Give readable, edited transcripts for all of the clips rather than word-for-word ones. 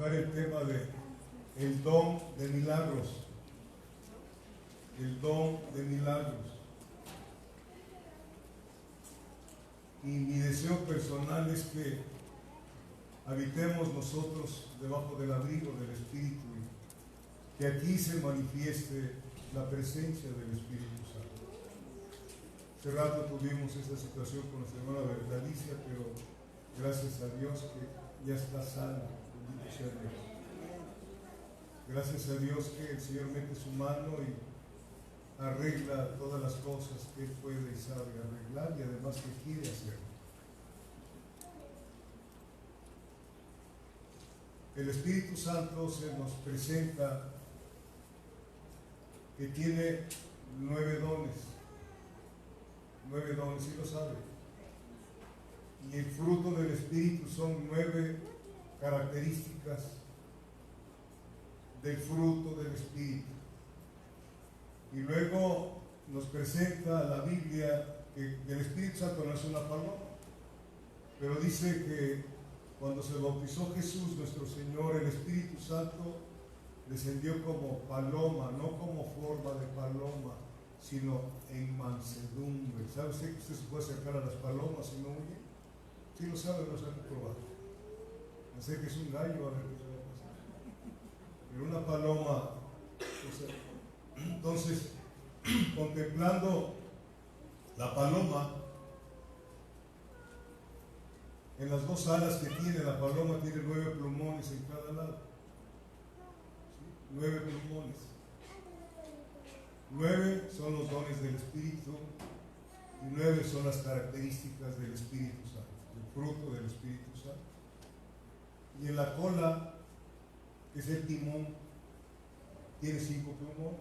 tocar el tema de el don de milagros. El don de milagros. Y mi deseo personal es que habitemos nosotros debajo del abrigo del Espíritu y que aquí se manifieste la presencia del Espíritu Santo. Hace rato tuvimos esa situación con nuestra hermana Bertalicia, pero gracias a Dios que ya está sana. Bendito sea Dios. Gracias a Dios que el Señor mete su mano y arregla todas las cosas que Él puede y sabe arreglar, y además que quiere hacer. El Espíritu Santo se nos presenta que tiene 9 dones. 9 dones, ¿sí lo sabe? Y el fruto del Espíritu son 9 características del fruto del Espíritu. Y luego nos presenta la Biblia que el Espíritu Santo no es una paloma, pero dice que cuando se bautizó Jesús, nuestro Señor, el Espíritu Santo descendió como paloma, no como forma de paloma, sino en mansedumbre. ¿Sabe usted que usted se puede acercar a las palomas y no huye? ¿Sí lo sabe o no sabe probar? No sé que es un gallo, a ver qué se va a pasar. Pero una paloma, entonces, contemplando la paloma, en las 2 alas que tiene, la paloma tiene 9 plumones en cada lado. ¿Sí? 9 plumones. 9 son los dones del Espíritu y 9 son las características del Espíritu Santo, el fruto del Espíritu Santo. Y en la cola, que es el timón, tiene 5 plumones,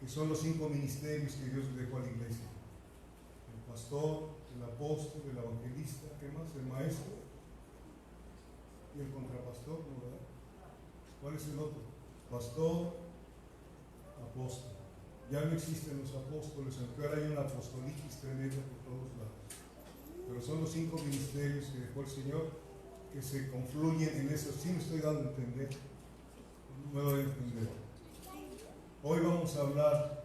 que son los 5 ministerios que Dios le dejó a la iglesia: el pastor, el apóstol, el evangelista, ¿qué más? El maestro y el contrapastor, ¿no, verdad? ¿Cuál es el otro? Pastor, apóstol. Ya no existen los apóstoles, aunque ahora hay una apostolitis tremenda por todos lados. Pero son los 5 ministerios que dejó el Señor, que se confluyen en eso. Sí me estoy dando a entender. No me doy a entender. Hoy vamos a hablar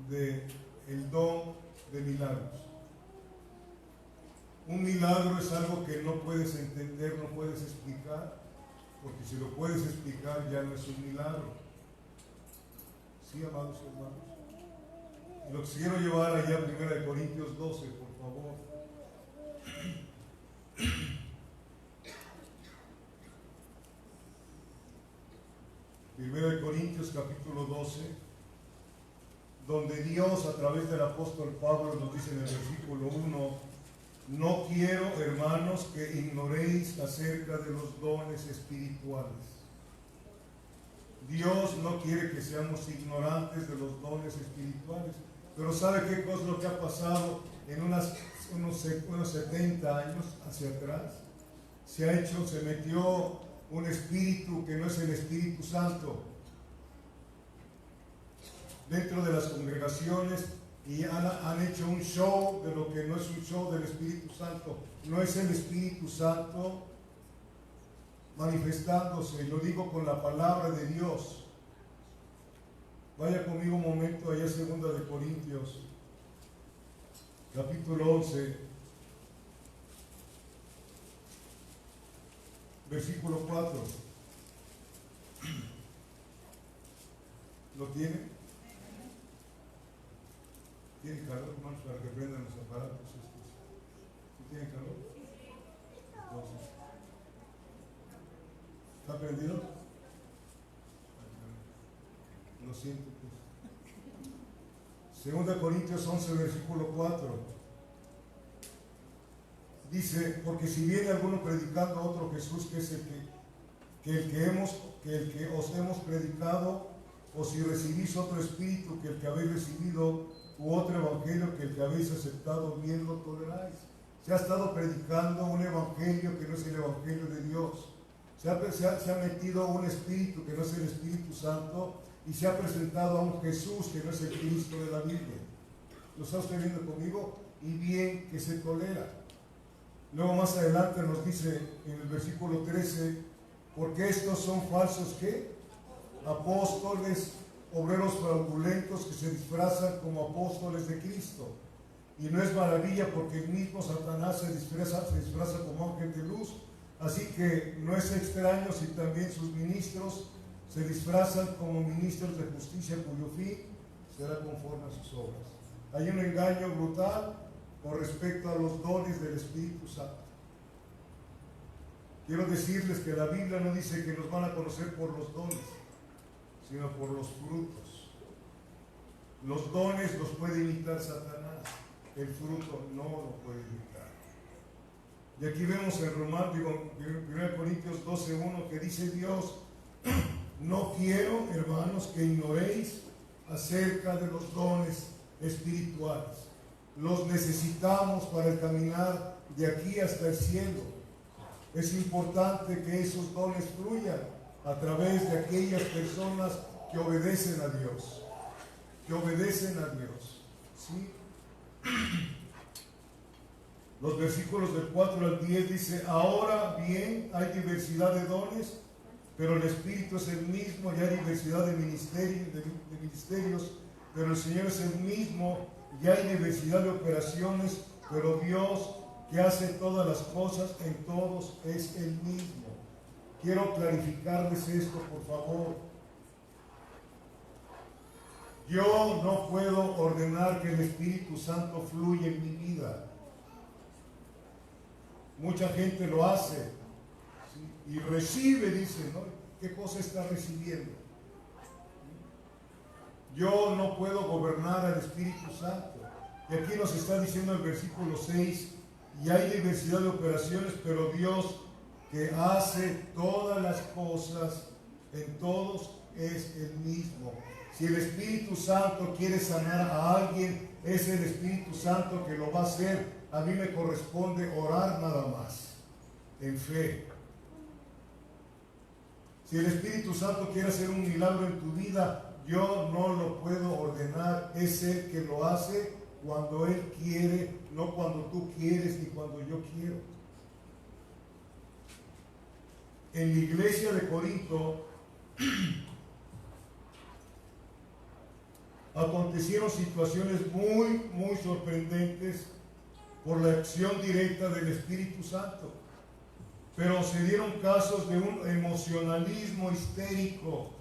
de el don de milagros. Un milagro es algo que no puedes entender, no puedes explicar, porque si lo puedes explicar ya no es un milagro. ¿Sí, amados hermanos? Y lo quiero llevar allá a 1 Corintios 12, por favor. 1 Corintios capítulo 12, donde Dios a través del apóstol Pablo nos dice en el versículo 1: no quiero, hermanos, que ignoréis acerca de los dones espirituales. Dios no quiere que seamos ignorantes de los dones espirituales. Pero ¿sabe qué cosa es lo que ha pasado en unos 70 años hacia atrás? Se metió un espíritu que no es el Espíritu Santo dentro de las congregaciones, y han hecho un show de lo que no es un show del Espíritu Santo. No es el Espíritu Santo manifestándose, y lo digo con la palabra de Dios. Vaya conmigo un momento allá a 2 de Corintios capítulo 11, versículo 4. ¿Lo tiene? ¿Tienen calor, hermanos, para que prendan los aparatos estos? ¿Sí tienen calor? Entonces, ¿está prendido? Lo siento, pues. 2 Corintios 11, versículo 4. Dice: porque si viene alguno predicando a otro Jesús, que es el que os hemos predicado, o si recibís otro espíritu que el que habéis recibido, u otro evangelio que el que habéis aceptado, bien lo toleráis. Se ha estado predicando un evangelio que no es el evangelio de Dios. Se ha metido un espíritu que no es el Espíritu Santo, y se ha presentado a un Jesús que no es el Cristo de la Biblia. ¿Lo está usted viendo conmigo? Y bien que se tolera. Luego más adelante nos dice en el versículo 13, porque estos son falsos ¿qué? Apóstoles, obreros fraudulentos que se disfrazan como apóstoles de Cristo. Y no es maravilla porque el mismo Satanás se disfraza como ángel de luz. Así que no es extraño si también sus ministros se disfrazan como ministros de justicia, cuyo fin será conforme a sus obras. Hay un engaño brutal con respecto a los dones del Espíritu Santo. Quiero decirles que la Biblia no dice que nos van a conocer por los dones, sino por los frutos. Los dones los puede imitar Satanás, el fruto no lo puede imitar. Y aquí vemos en 1 Corintios 12:1 que dice Dios, no quiero, hermanos, que ignoréis acerca de los dones espirituales. Los necesitamos para el caminar de aquí hasta el cielo. Es importante que esos dones fluyan a través de aquellas personas que obedecen a Dios. Que obedecen a Dios. ¿Sí? Los versículos del 4 al 10 dice, ahora bien, hay diversidad de dones, pero el Espíritu es el mismo, y hay diversidad de ministerios, pero el Señor es el mismo, y hay diversidad de operaciones, pero Dios que hace todas las cosas en todos es el mismo. Quiero clarificarles esto, por favor. Yo no puedo ordenar que el Espíritu Santo fluya en mi vida. Mucha gente lo hace, ¿sí? Y recibe, dice, ¿no? ¿Qué cosa está recibiendo? Yo no puedo gobernar al Espíritu Santo. Y aquí nos está diciendo el versículo 6, y hay diversidad de operaciones, pero Dios que hace todas las cosas en todos es el mismo. Si el Espíritu Santo quiere sanar a alguien, es el Espíritu Santo que lo va a hacer. A mí me corresponde orar nada más, en fe. Si el Espíritu Santo quiere hacer un milagro en tu vida, yo no lo puedo ordenar. Es Él que lo hace cuando Él quiere, no cuando tú quieres ni cuando yo quiero. En la iglesia de Corinto acontecieron situaciones muy sorprendentes por la acción directa del Espíritu Santo. Pero se dieron casos de un emocionalismo histérico.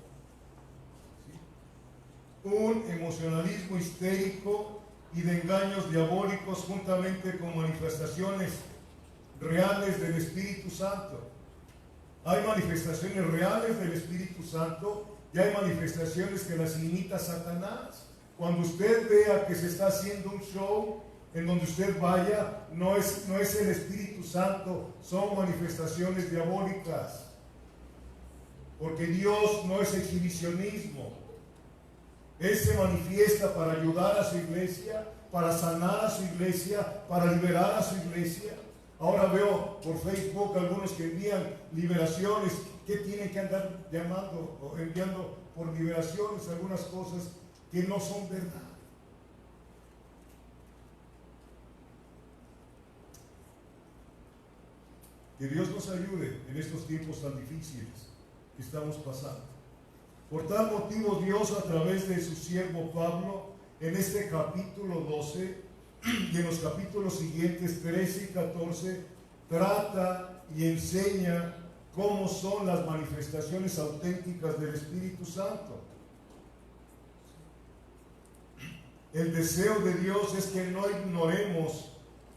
¿Sí? Un emocionalismo histérico y de engaños diabólicos juntamente con manifestaciones reales del Espíritu Santo. Hay manifestaciones reales del Espíritu Santo y hay manifestaciones que las imita Satanás. Cuando usted vea que se está haciendo un show en donde usted vaya, no es el Espíritu Santo, son manifestaciones diabólicas. Porque Dios no es exhibicionismo. Él se manifiesta para ayudar a su iglesia, para sanar a su iglesia, para liberar a su iglesia. Ahora veo por Facebook algunos que envían liberaciones. ¿Qué tienen que andar llamando o enviando por liberaciones? Algunas cosas que no son verdad. Que Dios nos ayude en estos tiempos tan difíciles que estamos pasando. Por tal motivo, Dios, a través de su siervo Pablo, en este capítulo 12 y en los capítulos siguientes, 13 y 14, trata y enseña cómo son las manifestaciones auténticas del Espíritu Santo. El deseo de Dios es que no ignoremos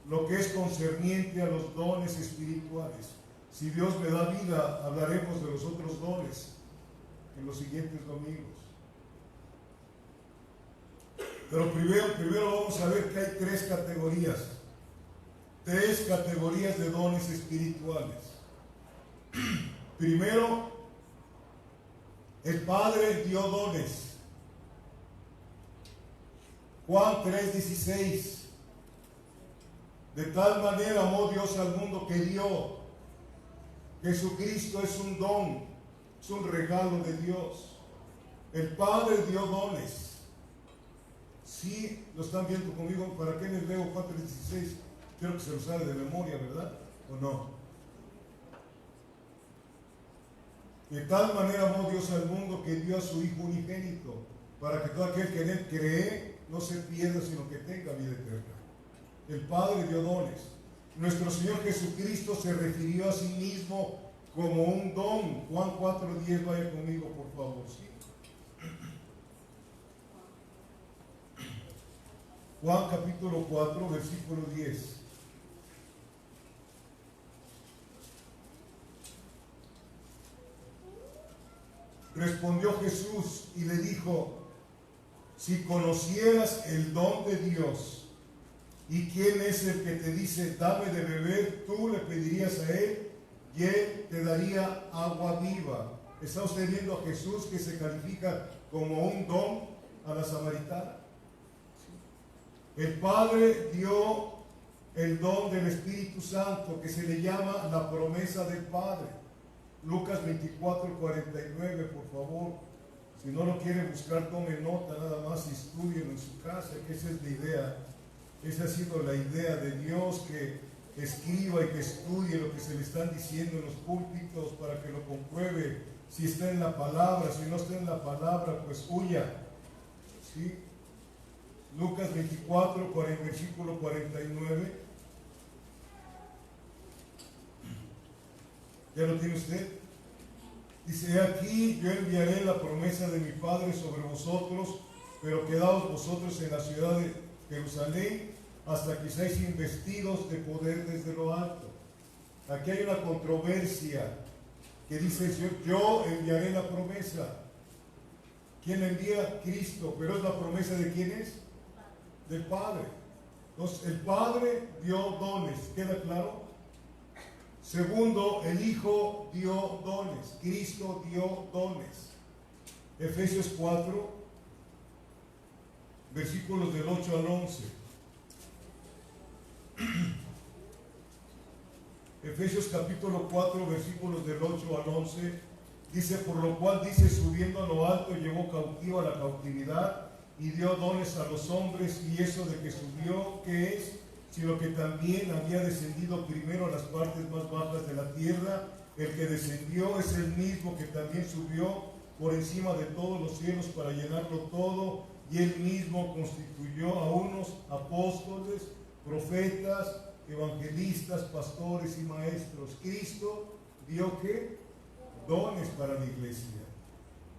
lo que es concerniente a los dones espirituales. Si Dios me da vida, hablaremos de los otros dones en los siguientes domingos. Pero primero vamos a ver que hay tres categorías de dones espirituales. Primero, el Padre dio dones. Juan 3:16. De tal manera amó Dios al mundo que dio. Jesucristo es un don, es un regalo de Dios. El Padre dio dones. Sí, lo están viendo conmigo. ¿Para qué les leo 4:16? Creo que se lo sabe de memoria, ¿verdad? ¿O no? De tal manera amó Dios al mundo que dio a su Hijo unigénito, para que todo aquel que en él cree no se pierda, sino que tenga vida eterna. El Padre dio dones. Nuestro Señor Jesucristo se refirió a sí mismo como un don. Juan 4:10, vaya conmigo por favor. ¿Sí? Juan capítulo 4, versículo 10. Respondió Jesús y le dijo: si conocieras el don de Dios y quién es el que te dice dame de beber, tú le pedirías a él y él te daría agua viva. ¿Está usted viendo a Jesús que se califica como un don a la samaritana? El Padre dio el don del Espíritu Santo, que se le llama la promesa del Padre. Lucas 24:49, por favor. Si no lo quiere buscar, tome nota, nada más estudien en su casa, que esa es la idea. Esa ha sido la idea de Dios, que escriba y que estudie lo que se le están diciendo en los púlpitos para que lo compruebe. Si está en la palabra, si no está en la palabra, pues huya. ¿Sí? Lucas 24, versículo 49. ¿Ya lo tiene usted? Dice: aquí yo enviaré la promesa de mi Padre sobre vosotros, pero quedaos vosotros en la ciudad de Jerusalén hasta que seáis investidos de poder desde lo alto. Aquí hay una controversia que dice el Señor: yo enviaré la promesa. ¿Quién la envía? Cristo. Pero es la promesa ¿de quién es? Del Padre. Entonces el Padre dio dones, ¿queda claro? Segundo, el Hijo dio dones, Cristo dio dones. Efesios 4, versículos del 8 al 11. Efesios capítulo 4, versículos del 8 al 11, dice: por lo cual dice, subiendo a lo alto, llevó cautivo a la cautividad y dio dones a los hombres. Y eso de que subió, ¿qué es? Sino que también había descendido primero a las partes más bajas de la tierra. El que descendió es el mismo que también subió por encima de todos los cielos para llenarlo todo, y él mismo constituyó a unos apóstoles, profetas, evangelistas, pastores y maestros. Cristo dio ¿qué? Dones para la iglesia.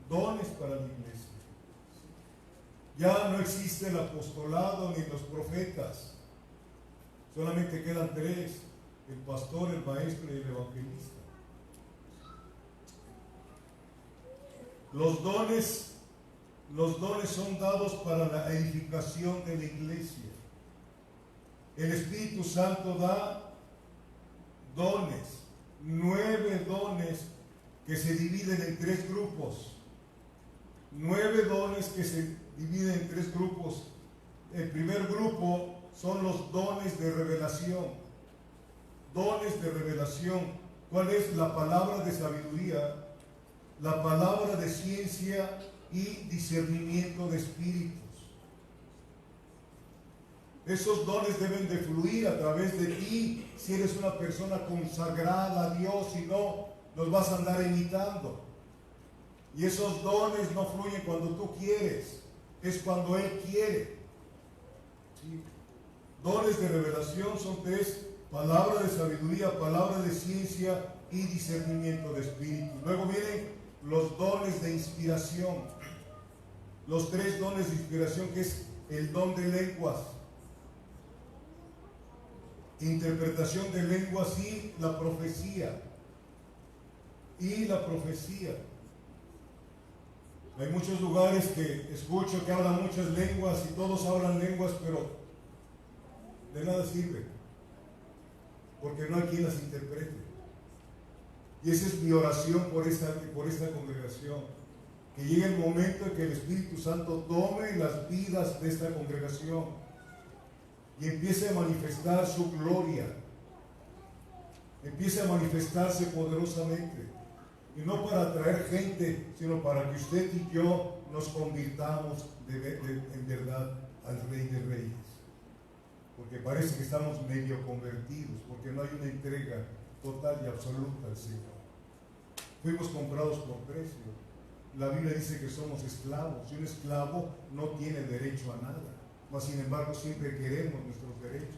Dones para la iglesia. Ya no existe el apostolado ni los profetas. Solamente quedan tres: el pastor, el maestro y el evangelista. Los dones son dados para la edificación de la iglesia. El Espíritu Santo da dones, 9 dones que se dividen en 3 grupos. 9 dones que se dividen en 3 grupos. El primer grupo son los dones de revelación. Dones de revelación. ¿Cuál es? La palabra de sabiduría, la palabra de ciencia y discernimiento de espíritus. Esos dones deben de fluir a través de ti si eres una persona consagrada a Dios, si no, los vas a andar imitando. Y esos dones no fluyen cuando tú quieres, es cuando Él quiere. ¿Sí? Dones de revelación son 3: palabra de sabiduría, palabra de ciencia y discernimiento de espíritu. Luego vienen los dones de inspiración. Los 3 dones de inspiración, que es el don de lenguas, interpretación de lenguas y la profecía. Hay muchos lugares que escucho que hablan muchas lenguas y todos hablan lenguas, pero de nada sirve, porque no hay quien las interprete. Y esa es mi oración por esta congregación, que llegue el momento en que el Espíritu Santo tome las vidas de esta congregación y empiece a manifestar su gloria, empiece a manifestarse poderosamente, y no para atraer gente, sino para que usted y yo nos convirtamos en verdad al Rey de Reyes. porque parece que estamos medio convertidos, porque no hay una entrega total y absoluta al Señor. Fuimos comprados por precio. La Biblia dice que somos esclavos, y un esclavo no tiene derecho a nada, mas sin embargo siempre queremos nuestros derechos.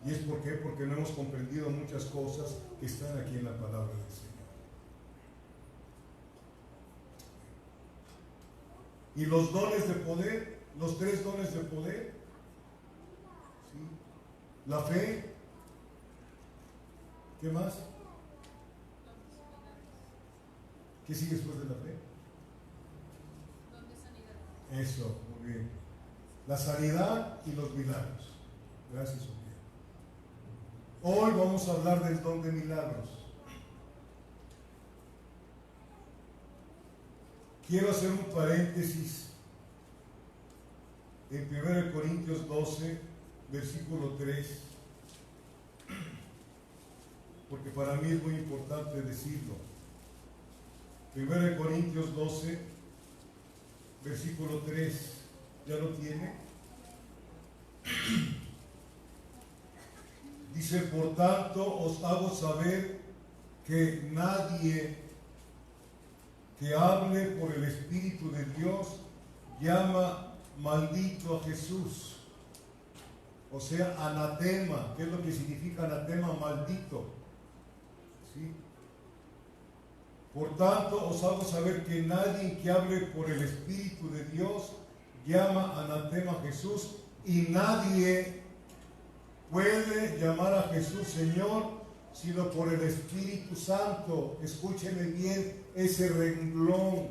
¿Y es por qué? Porque no hemos comprendido muchas cosas que están aquí en la palabra del Señor. Y los dones de poder, los 3 dones de poder, ¿sí? La fe, ¿qué más? ¿Qué sigue después de la fe? Don de sanidad. Eso, muy bien. La sanidad y los milagros. Gracias, Sofía. Hoy vamos a hablar del don de milagros. Quiero hacer un paréntesis en 1 Corintios 12, versículo 3, porque para mí es muy importante decirlo. 1 Corintios 12, versículo 3, ¿ya lo tiene? Dice, por tanto os hago saber que nadie que hable por el Espíritu de Dios llama maldito a Jesús. O sea, anatema. ¿Qué es lo que significa anatema? Maldito. ¿Sí? Por tanto, os hago saber que nadie que hable por el Espíritu de Dios llama anatema a Jesús, y nadie puede llamar a Jesús Señor sino por el Espíritu Santo. Escúcheme bien ese renglón.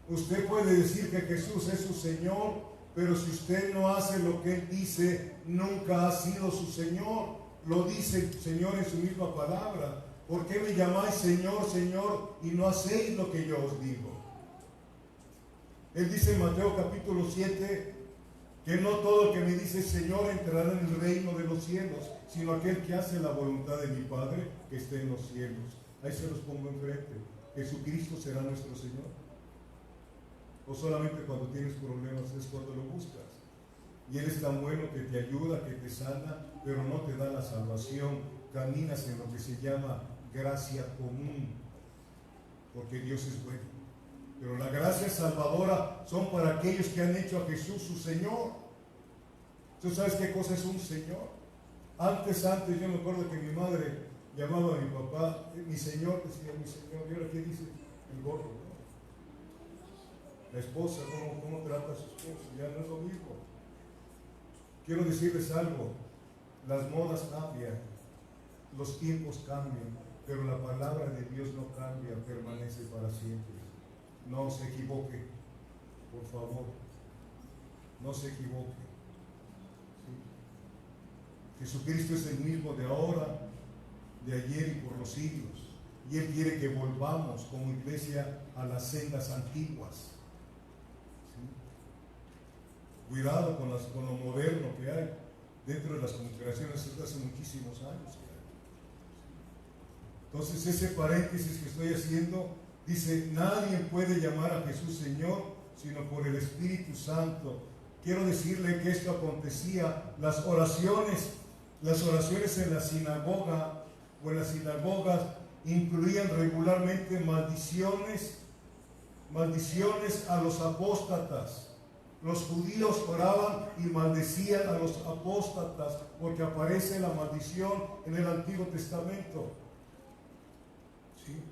Usted puede decir que Jesús es su Señor, pero si usted no hace lo que Él dice, nunca ha sido su Señor. Lo dice el Señor en su misma palabra. ¿Por qué me llamáis Señor, Señor, y no hacéis lo que yo os digo? Él dice en Mateo capítulo 7, que no todo el que me dice Señor entrará en el reino de los cielos, sino aquel que hace la voluntad de mi Padre que esté en los cielos. Ahí se los pongo enfrente. ¿Jesucristo será nuestro Señor? ¿O solamente cuando tienes problemas es cuando lo buscas? Y Él es tan bueno que te ayuda, que te sana, pero no te da la salvación. Caminas en lo que se llama gracia común, porque Dios es bueno. Pero la gracia salvadora son para aquellos que han hecho a Jesús su Señor. ¿Tú sabes qué cosa es un Señor? Antes yo me acuerdo que mi madre llamaba a mi papá, mi Señor, decía mi Señor. ¿Y ahora qué dice? El gorro, ¿no? La esposa, ¿cómo trata a su esposo? Ya no es lo mismo. Quiero decirles algo, las modas cambian, los tiempos cambian, pero la palabra de Dios no cambia, permanece para siempre. No se equivoque, por favor, no se equivoque. ¿Sí? Jesucristo es el mismo de ahora, de ayer y por los siglos, y Él quiere que volvamos como iglesia a las sendas antiguas. ¿Sí? Cuidado con lo moderno que hay dentro de las congregaciones desde hace muchísimos años. Entonces ese paréntesis que estoy haciendo dice, nadie puede llamar a Jesús Señor sino por el Espíritu Santo. Quiero decirle que esto acontecía, las oraciones en la sinagoga o en las sinagogas incluían regularmente maldiciones a los apóstatas. Los judíos oraban y maldecían a los apóstatas porque aparece la maldición en el Antiguo Testamento. ¿Sí?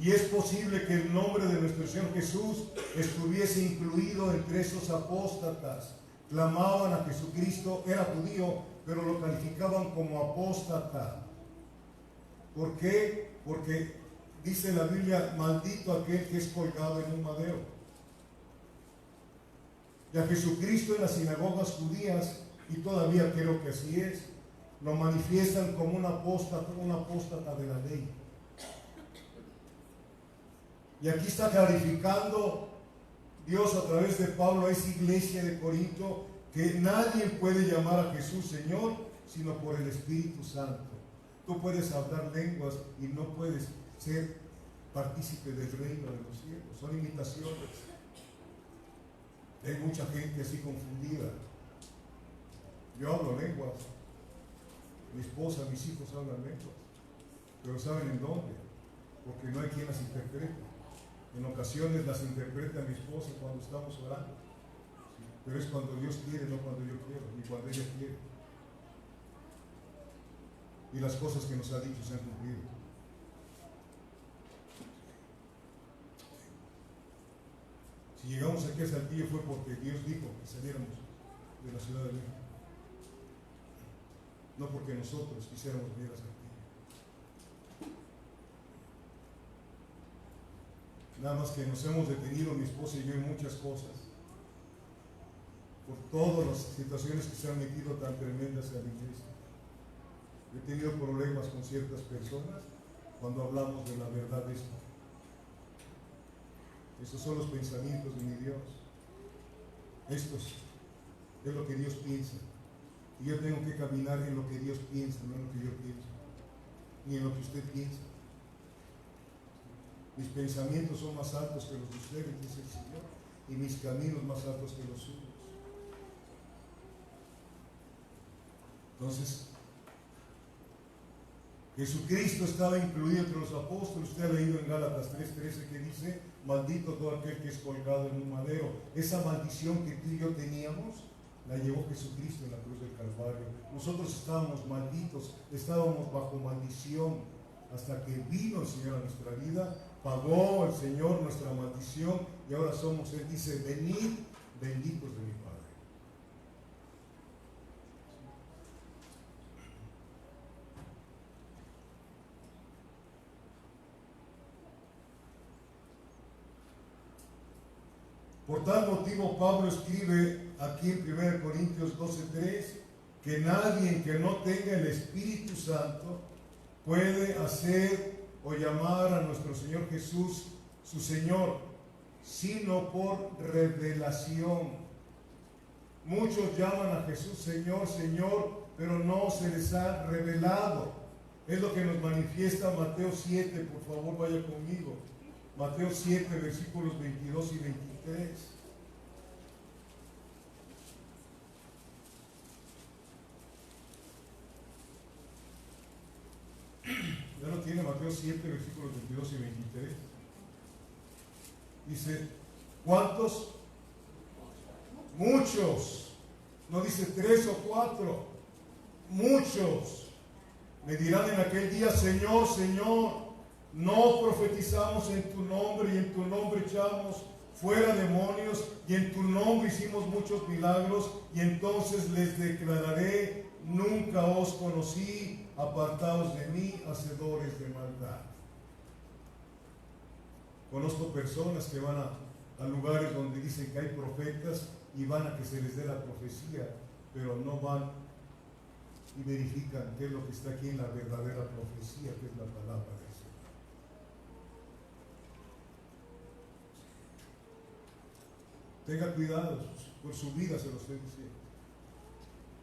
Y es posible que el nombre de nuestro Señor Jesús estuviese incluido entre esos apóstatas. Clamaban a Jesucristo, era judío, pero lo calificaban como apóstata. ¿Por qué? Porque dice la Biblia, maldito aquel que es colgado en un madero. Y a Jesucristo en las sinagogas judías, y todavía creo que así es, lo manifiestan como un apóstata de la ley. Y aquí está clarificando Dios a través de Pablo a esa iglesia de Corinto que nadie puede llamar a Jesús Señor sino por el Espíritu Santo. Tú puedes hablar lenguas y no puedes ser partícipe del reino de los cielos. Son imitaciones. Hay mucha gente así confundida. Yo hablo lenguas, mi esposa, mis hijos hablan lenguas, pero ¿saben en dónde? Porque no hay quien las interprete. En ocasiones las interpreta mi esposa cuando estamos orando, ¿sí? Pero es cuando Dios quiere, no cuando yo quiero, ni cuando ella quiere. Y las cosas que nos ha dicho se han cumplido. Si llegamos aquí a Saltillo fue porque Dios dijo que saliéramos de la Ciudad de México, no porque nosotros quisiéramos venir a Saltillo. Nada más que nos hemos detenido, mi esposa y yo, en muchas cosas, por todas las situaciones que se han metido tan tremendas a la iglesia. He tenido problemas con ciertas personas cuando hablamos de la verdad de esto. Estos son los pensamientos de mi Dios. Estos es lo que Dios piensa. Y yo tengo que caminar en lo que Dios piensa, no en lo que yo pienso, ni en lo que usted piensa. Mis pensamientos son más altos que los de ustedes, dice el Señor, y mis caminos más altos que los suyos. Entonces, Jesucristo estaba incluido entre los apóstoles. Usted ha leído en Gálatas 3:13 que dice: maldito todo aquel que es colgado en un madero. Esa maldición que tú y yo teníamos la llevó Jesucristo en la cruz del Calvario. Nosotros estábamos malditos, estábamos bajo maldición, hasta que vino el Señor a nuestra vida, pagó el Señor nuestra maldición, y ahora somos, Él dice: venid benditos de mi Padre. Por tal motivo Pablo escribe aquí en 1 Corintios 12:3 que nadie que no tenga el Espíritu Santo puede hacer o llamar a nuestro Señor Jesús su Señor, sino por revelación. Muchos llaman a Jesús Señor, Señor, pero no se les ha revelado. Es lo que nos manifiesta Mateo 7, por favor vaya conmigo. Mateo 7, versículos 22 y 23. Ya lo tiene, Mateo 7, versículos 22 y 23. Dice: ¿cuántos? Muchos. No dice 3 o 4. Muchos me dirán en aquel día: Señor, Señor, no profetizamos en tu nombre, y en tu nombre echamos fuera demonios, y en tu nombre hicimos muchos milagros. Y entonces les declararé: nunca os conocí, apartaos de mí, hacedores de maldad. Conozco personas que van a lugares donde dicen que hay profetas y van a que se les dé la profecía, pero no van y verifican qué es lo que está aquí en la verdadera profecía, que es la palabra de Dios. Tenga cuidado por su vida, se lo estoy diciendo.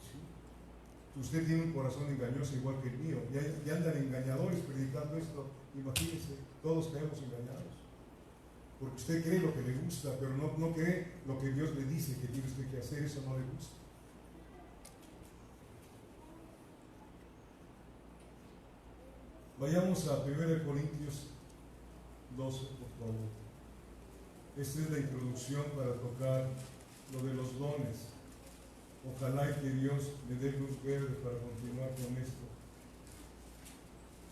¿Sí? Usted tiene un corazón engañoso igual que el mío, y andan engañadores predicando esto. Imagínense, todos caemos engañados, porque usted cree lo que le gusta, pero no cree lo que Dios le dice que tiene usted que hacer. Eso no le gusta. Vayamos a 1 Corintios 12, por favor. Esta es la introducción para tocar lo de los dones. Ojalá que Dios me dé luz verde para continuar con esto,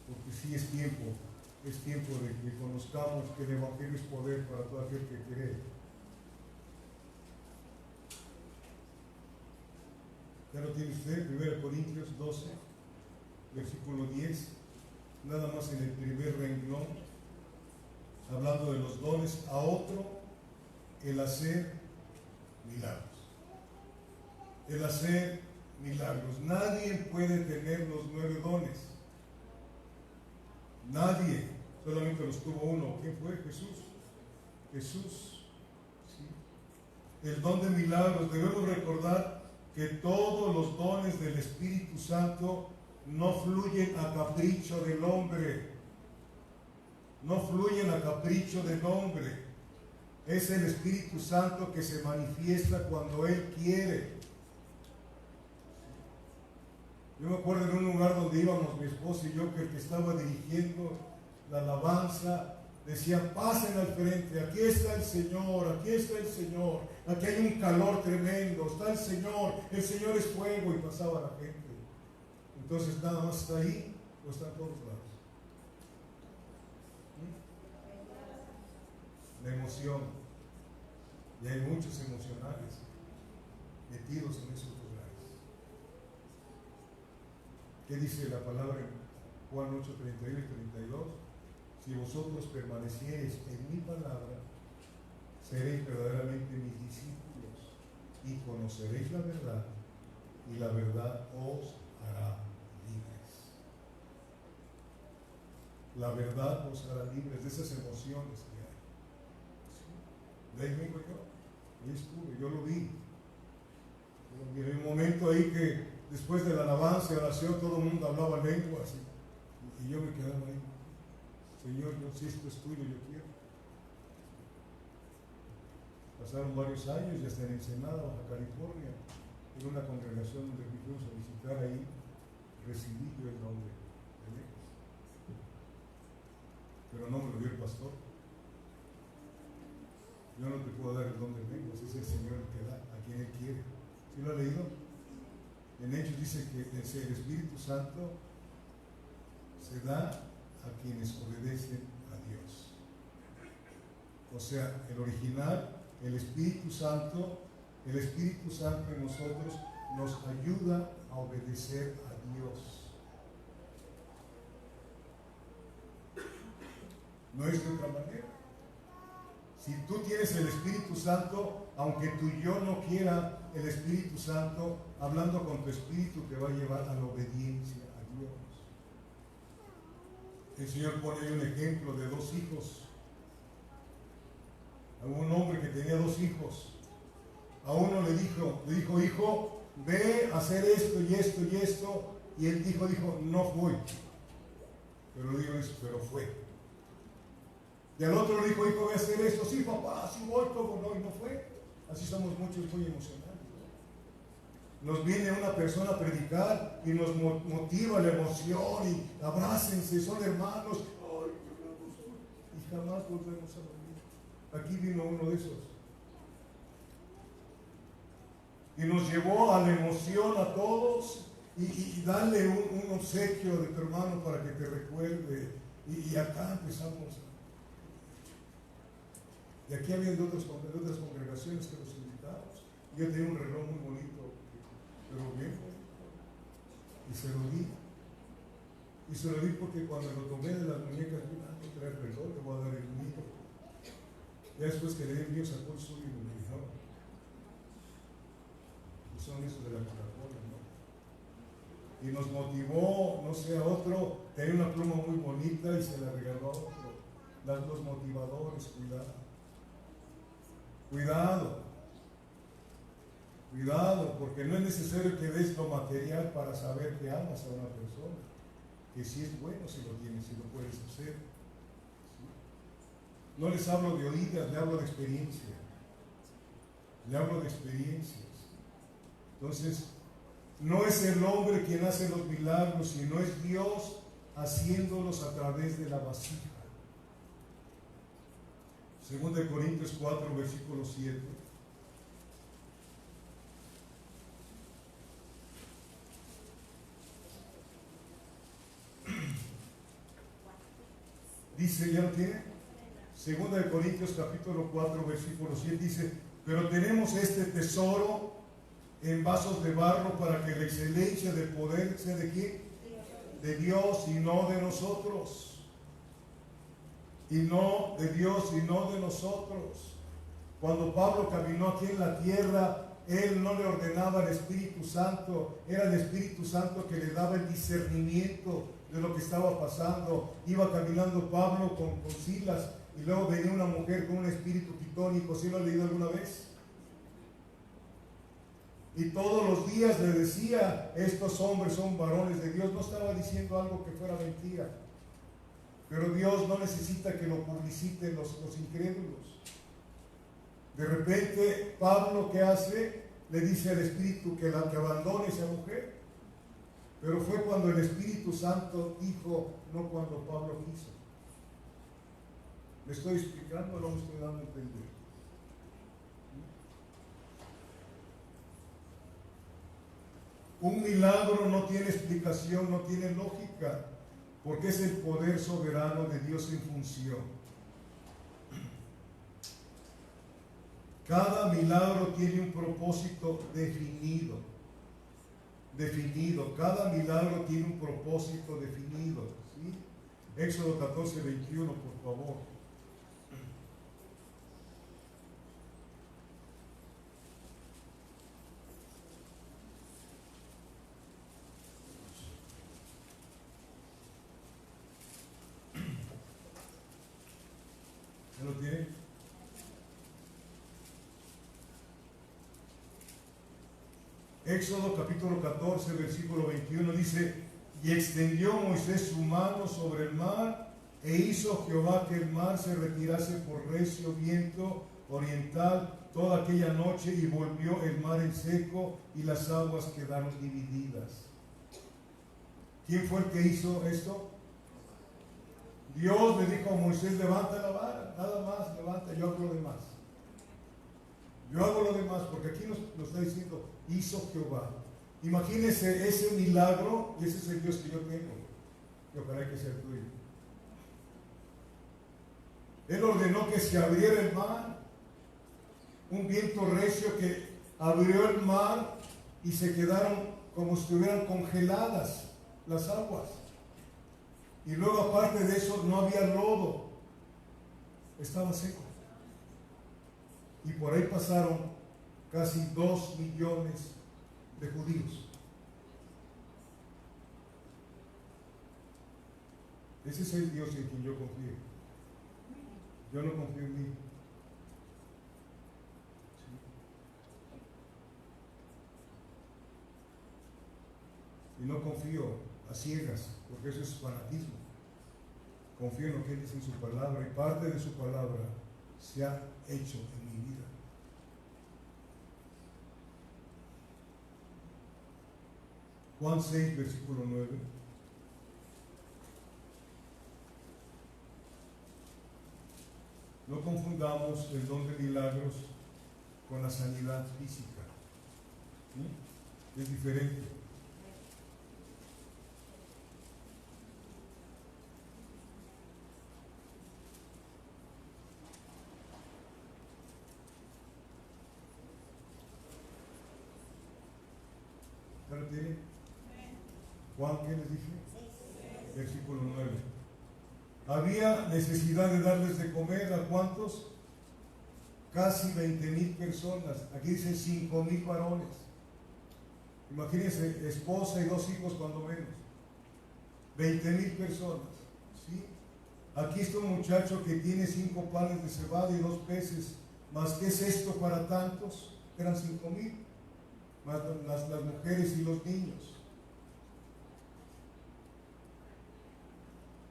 porque sí es tiempo de que conozcamos que el Evangelio es poder para todo aquel que cree. Ya lo tiene usted, 1 Corintios 12, versículo 10, nada más en el primer renglón, hablando de los dones. A otro el hacer milagros. El hacer milagros. Nadie puede tener los 9 dones. Nadie. Solamente los tuvo uno. ¿Quién fue? Jesús. Jesús. ¿Sí? El don de milagros. Debemos recordar que todos los dones del Espíritu Santo no fluyen a capricho del hombre. No fluyen a capricho del hombre. es el Espíritu Santo que se manifiesta cuando Él quiere. Yo me acuerdo en un lugar donde íbamos mi esposo y yo, que el que estaba dirigiendo la alabanza decía: pasen al frente, aquí está el Señor, aquí está el Señor, aquí hay un calor tremendo, está el Señor es fuego, y pasaba la gente. Entonces, nada más está ahí o está en todos lados. La emoción, y hay muchos emocionales metidos en esos lugares. ¿Qué dice la palabra en Juan 8, 31 y 32? Si vosotros permaneciereis en mi palabra, seréis verdaderamente mis discípulos y conoceréis la verdad, y la verdad os hará libres. La verdad os hará libres de esas emociones que hay. De ahí vengo yo, ahí estuve, yo lo vi. Y en un momento ahí que después de la alabanza y oración todo el mundo hablaba lenguas y yo me quedaba ahí. Señor, yo, si esto es tuyo, yo quiero. Pasaron varios años y hasta en Ensenada, Baja California, en una congregación donde fuimos a visitar, ahí recibí yo el nombre de lenguas. Pero no me lo dio el pastor. Yo no te puedo dar el don de lenguas, es el Señor el que da a quien Él quiere. ¿Sí lo ha leído? En Hechos dice que el Espíritu Santo se da a quienes obedecen a Dios. O sea, el original, el Espíritu Santo en nosotros nos ayuda a obedecer a Dios. No es de otra manera. Si tú tienes el Espíritu Santo, aunque tu yo no quiera, el Espíritu Santo, hablando con tu espíritu, te va a llevar a la obediencia a Dios. El Señor pone ahí un ejemplo de dos hijos. A un hombre que tenía dos hijos. A uno le dijo, hijo, ve a hacer esto y esto y esto. Y el hijo dijo, no fui. Pero fue. Y al otro le dijo, hijo, voy a hacer esto. Sí, papá, sí voy, ¿cómo no? Y no fue. Así somos muchos muy emocionales. Nos viene una persona a predicar y nos motiva la emoción y abrácense, son hermanos. Ay, y jamás volvemos a dormir. Aquí vino uno de esos. Y nos llevó a la emoción a todos y darle un obsequio de tu hermano para que te recuerde. Y acá empezamos. Y aquí había de otras congregaciones que los invitamos. Yo tenía un reloj muy bonito, pero bien. Y se lo di. Y se lo di porque cuando lo tomé de las muñecas, yo no traer el reloj, le voy a dar el mío. Ya después que le di el mío, sacó el suyo y me dijo, y son esos de la Coca-Cola, ¿no? Y nos motivó, no sé, a otro, tenía una pluma muy bonita y se la regaló a otro. Los motivadores, cuidado, porque no es necesario que des lo material para saber que amas a una persona, que si es bueno si lo tienes, si lo puedes hacer. ¿Sí? No les hablo de oídas, le hablo de experiencia. Le hablo de experiencias. Entonces, no es el hombre quien hace los milagros, sino es Dios haciéndolos a través de la vasija. 2 Corintios 4, versículo 7. Dice, ¿ya lo tiene? 2 Corintios capítulo 4, versículo 7 dice, pero tenemos este tesoro en vasos de barro para que la excelencia del poder sea de quién? De Dios y no de nosotros. Y no de Dios y no de nosotros. Cuando Pablo caminó aquí en la tierra, él no le ordenaba al Espíritu Santo, era el Espíritu Santo que le daba el discernimiento de lo que estaba pasando. Iba caminando Pablo con Silas y luego venía una mujer con un espíritu pitónico. ¿Sí lo ha leído alguna vez? Y todos los días le decía, estos hombres son varones de Dios. No estaba diciendo algo que fuera mentira. Pero Dios no necesita que lo publiciten los incrédulos. De repente, Pablo, ¿qué hace? Le dice al Espíritu que abandone esa mujer. Pero fue cuando el Espíritu Santo dijo, no cuando Pablo quiso. ¿Me estoy explicando o no me estoy dando a entender? Un milagro no tiene explicación, no tiene lógica, porque es el poder soberano de Dios en función. Cada milagro tiene un propósito definido. Cada milagro tiene un propósito definido. ¿Sí? Éxodo 14, 21, por favor. ¿Ya lo tiene? Éxodo capítulo 14, versículo 21 dice: y extendió Moisés su mano sobre el mar, e hizo Jehová que el mar se retirase por recio viento oriental toda aquella noche, y volvió el mar en seco, y las aguas quedaron divididas. ¿Quién fue el que hizo esto? Dios le dijo a Moisés: levanta la vara, nada más, levanta, yo hago lo demás. Yo hago lo demás, porque aquí nos está diciendo, hizo Jehová. Imagínense ese milagro, y ese es el Dios que yo tengo, y ojalá que sea tuyo. Él ordenó que se abriera el mar, un viento recio que abrió el mar y se quedaron como si estuvieran congeladas las aguas. Y luego, aparte de eso, no había lodo, estaba seco. Y por ahí pasaron casi 2 millones de judíos. Ese es el Dios en quien yo confío. Yo no confío en mí. Y no confío a ciegas, porque eso es fanatismo. Confío en lo que Él dice en su palabra, y parte de su palabra se ha hecho en mi vida. Juan 6, versículo 9. No confundamos el don de milagros con la sanidad física. ¿Sí? Es diferente. ¿Ya lo tiene? Juan, ¿qué les dije? Versículo 9. Había necesidad de darles de comer a ¿cuántos? Casi 20,000 personas. Aquí dicen 5,000 varones. Imagínense, esposa y 2 hijos cuando menos. 20,000 personas. ¿Sí? Aquí está un muchacho que tiene 5 panes de cebada y 2 peces. ¿Más qué es esto para tantos? Eran 5,000. Más las mujeres y los niños.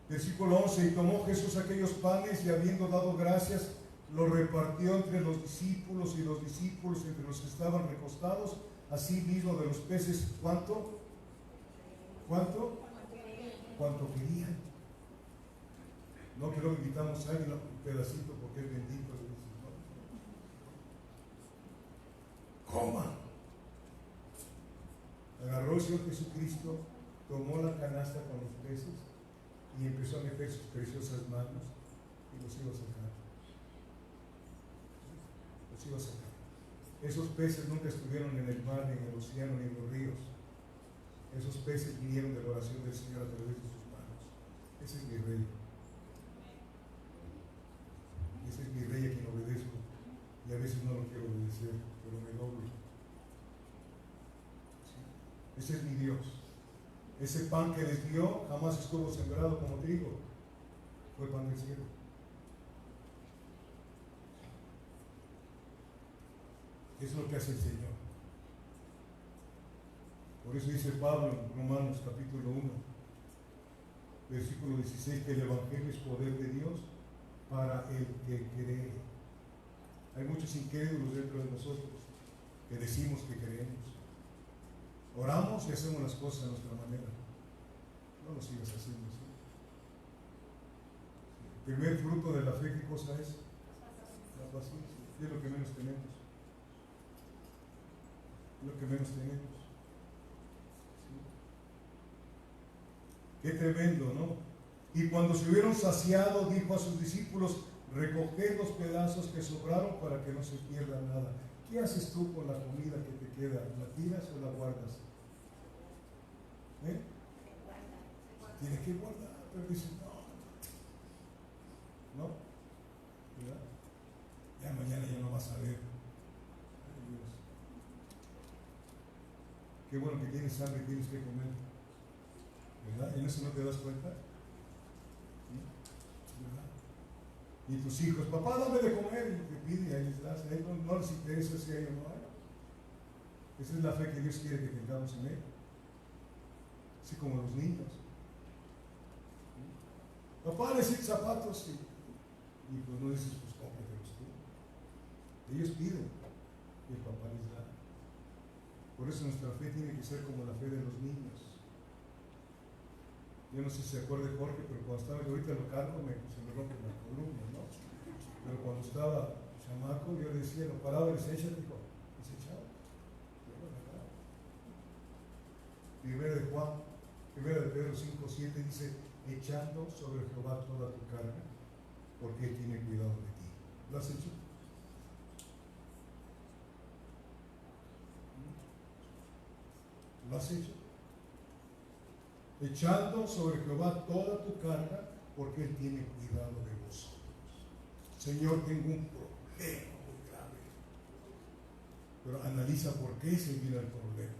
Versículo 11, y tomó Jesús aquellos panes, y habiendo dado gracias, los repartió entre los discípulos, y los discípulos entre los que estaban recostados, así mismo de los peces. ¿Cuánto? ¿Cuánto? Cuánto querían. No, que luego invitamos a alguien un pedacito porque es bendito. Coma. Agarró el Señor Jesucristo, tomó la canasta con los peces y empezó a meter sus preciosas manos y los iba a sacar. Los iba a sacar. Esos peces nunca estuvieron en el mar, ni en el océano, ni en los ríos. Esos peces vinieron de la oración del Señor a través de sus manos. Ese es mi rey. Ese es mi rey a quien obedezco. Y a veces no lo quiero obedecer, pero me doblo. ¿Sí? Ese es mi Dios. Ese pan que les dio jamás estuvo sembrado como trigo. Fue pan del cielo. Es lo que hace el Señor. Por eso dice Pablo en Romanos capítulo 1, versículo 16, que el Evangelio es poder de Dios para el que cree. Hay muchos incrédulos dentro de nosotros que decimos que creemos. Oramos y hacemos las cosas a nuestra manera. No lo sigas haciendo así. El primer fruto de la fe, ¿qué cosa es? La paciencia. Y es lo que menos tenemos. Es lo que menos tenemos. ¿Sí? Qué tremendo, ¿no? Y cuando se hubieron saciado, dijo a sus discípulos: recoged los pedazos que sobraron para que no se pierda nada. ¿Qué haces tú con la comida que te queda? ¿La tiras o la guardas? ¿Eh? Tienes que guardar, pero dices, no, ¿verdad? Ya mañana ya no vas a ver. Ay, Dios. Qué bueno que tienes hambre y tienes que comer, ¿verdad? ¿En eso no te das cuenta? ¿Sí? ¿Verdad? Y tus hijos, papá, dame de comer, y te pide y ahí les das. Ahí no les interesa si hay o no hay. Esa es la fe que Dios quiere que tengamos en Él. Así como los niños. Papá, necesito zapatos. Y pues no dices, pues cómpratelos tú. Ellos piden y el papá les da. Por eso nuestra fe tiene que ser como la fe de los niños. Yo no sé si se acuerda Jorge, pero cuando estaba, ahorita lo cargo, se me rompe la columna, ¿no? Pero cuando estaba chamaco, yo le decía, lo paraba y le decía, échate, hijo. Y se echaba. Primera de Juan, primera de Pedro 5:7 dice: echando sobre Jehová toda tu carga, porque Él tiene cuidado de ti. ¿Lo has hecho? ¿Lo has hecho? Echando sobre Jehová toda tu carga, porque Él tiene cuidado de vosotros. Señor, tengo un problema muy grave. Pero analiza por qué se vino el problema.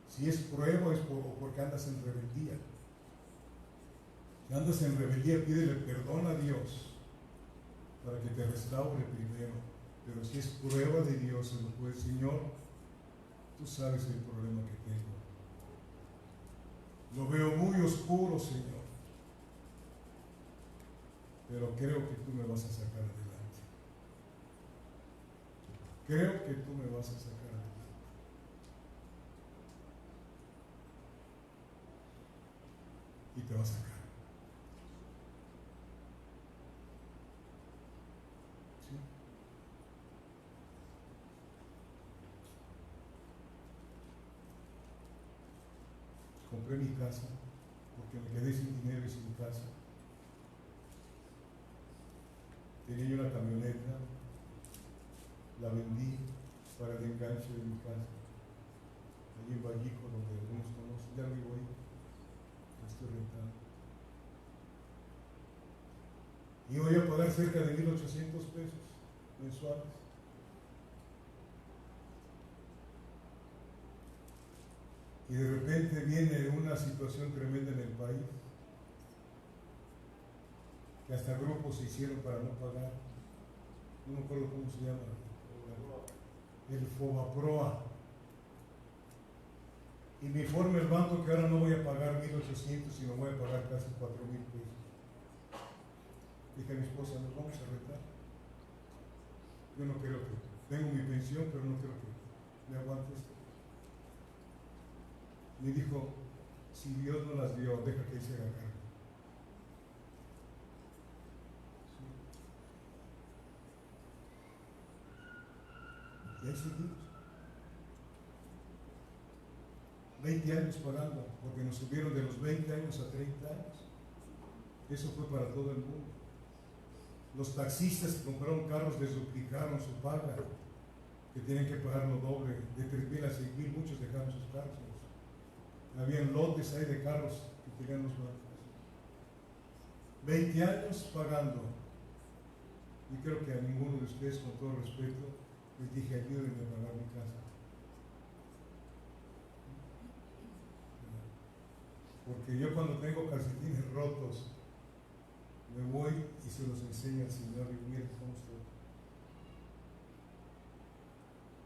Si es prueba es porque andas en rebeldía. Si andas en rebeldía, pídele perdón a Dios para que te restaure primero. Pero si es prueba de Dios, se lo puede, Señor, tú sabes el problema que tengo. Lo veo muy oscuro, Señor, pero creo que tú me vas a sacar adelante. Creo que tú me vas a sacar adelante. Y te va a sacar. ¿Sí? Compré mi casa porque me quedé sin dinero y sin casa. Tenía yo una camioneta, la vendí para el enganche de mi casa, allí en Vallico, donde algunos conocen. Ya vivo ahí, la estoy rentando. Y voy a pagar cerca de 1,800 pesos mensuales. Y de repente viene una situación tremenda en el país, que hasta grupos se hicieron para no pagar. No me acuerdo cómo se llama, el Fobaproa. Y me informa el banco que ahora no voy a pagar 1,800, sino voy a pagar casi 4,000 pesos. Dije a mi esposa, nos vamos a retar. Yo no creo que, tengo mi pensión, pero no creo que me aguante esto. Me dijo, si Dios no las dio, deja que Él se haga cargo. Sí. Y ahí seguimos. 20 años pagando, porque nos subieron de los 20 años a 30 años. Eso fue para todo el mundo. Los taxistas que compraron carros les duplicaron su paga, que tienen que pagar lo doble, de 3,000 a 6,000, muchos dejaron sus carros. Habían lotes ahí de carros que tenían los bancos. 20 años pagando. Y creo que a ninguno de ustedes, con todo respeto, les dije, ayúdenme a pagar mi casa. Porque yo cuando tengo calcetines rotos, me voy y se los enseño al Señor y mira cómo estoy.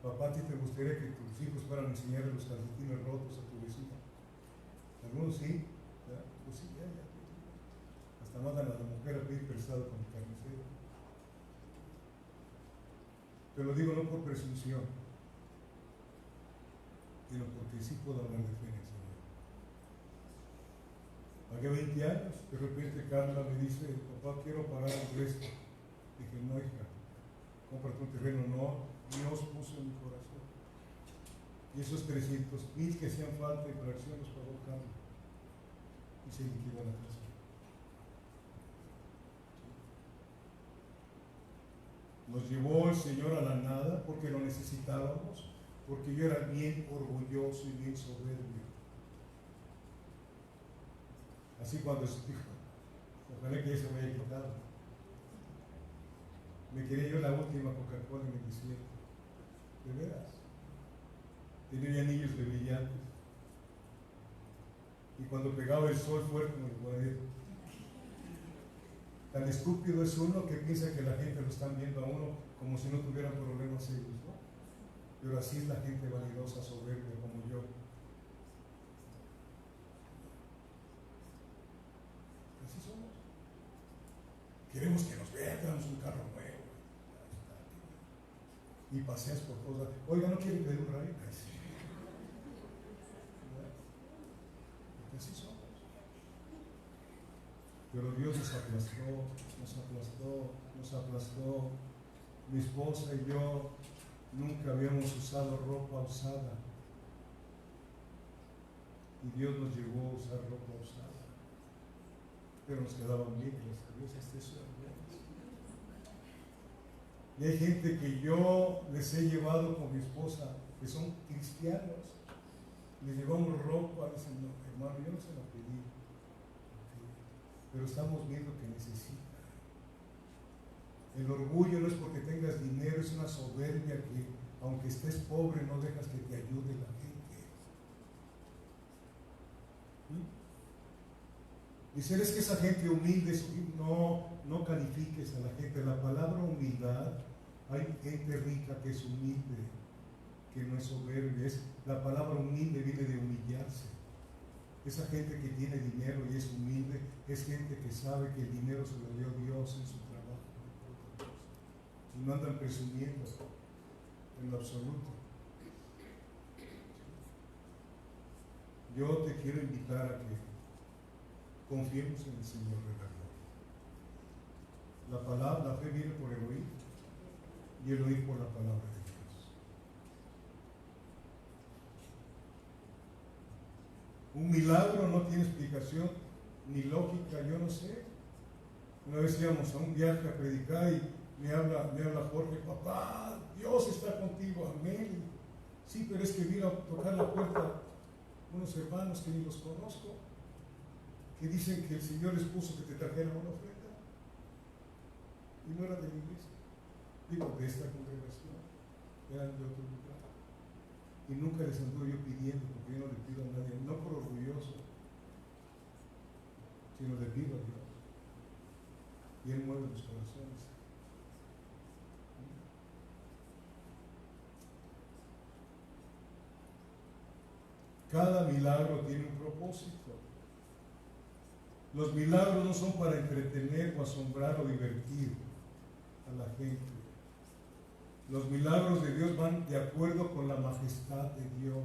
Papá, ¿a ti te gustaría que tus hijos fueran a enseñar los calcetines rotos a tu vecino? Algunos sí, ¿verdad? Pues sí, ya. Hasta mandan a la mujer a pedir prestado con el carnicero. Te lo digo no por presunción, sino porque sí puedo hablar de fe en el Señor. Pagué 20 años, de repente Carla me dice, papá, quiero pagar el resto. Dije, no, hija, cómprate un terreno. No, Dios puso en mi corazón. Y esos 300,000 que hacían falta en fracción los pagó Carla. Y se liquidó la casa. Nos llevó el Señor a la nada porque lo necesitábamos, porque yo era bien orgulloso y bien soberbio. Así cuando se dijo, ojalá que ya se me haya quitado. Me quería yo la última Coca-Cola en el desierto. De veras. Tenía anillos de brillantes. Y cuando pegaba el sol fuerte me guardé. Tan estúpido es uno que piensa que la gente lo están viendo a uno como si no tuvieran problemas ellos, ¿no? Pero así es la gente vanidosa, soberbia como yo. Así somos. Queremos que nos vean, tenemos un carro nuevo. Y paseas por cosas. Oiga, ¿no quieren ver un rayo? Porque así somos. Pero Dios nos aplastó, nos aplastó, nos aplastó. Mi esposa y yo nunca habíamos usado ropa usada. Y Dios nos llevó a usar ropa usada. Pero nos quedaban bien, gracias a Dios, hasta eso eran buenas. Y hay gente que yo les he llevado con mi esposa, que son cristianos. Les llevamos ropa, dicen, no, hermano, yo no se la pedí. Pero estamos viendo que necesita. El orgullo no es porque tengas dinero, es una soberbia que aunque estés pobre no dejas que te ayude la gente. Dicen, es que esa gente humilde, no califiques a la gente. La palabra humildad, hay gente rica que es humilde, que no es soberbia. La palabra humilde viene de humillarse. Esa gente que tiene dinero y es humilde, es gente que sabe que el dinero se lo dio Dios en su trabajo. Y no andan presumiendo en lo absoluto. Yo te quiero invitar a que confiemos en el Señor de la gloria. La fe viene por el oír y el oír por la palabra de Dios. Un milagro no tiene explicación ni lógica, yo no sé. Una vez íbamos a un viaje a predicar y me habla Jorge, papá, Dios está contigo, amén. Sí, pero es que vino a tocar la puerta unos hermanos que ni los conozco, que dicen que el Señor les puso que te trajeran una ofrenda. Y no era de la iglesia, digo, de esta congregación, eran de otro lugar. Y nunca les anduve yo pidiendo, porque yo no le pido a nadie, no por orgulloso, sino le pido a Dios. Y Él mueve los corazones. Cada milagro tiene un propósito. Los milagros no son para entretener o asombrar o divertir a la gente. Los milagros de Dios van de acuerdo con la majestad de Dios.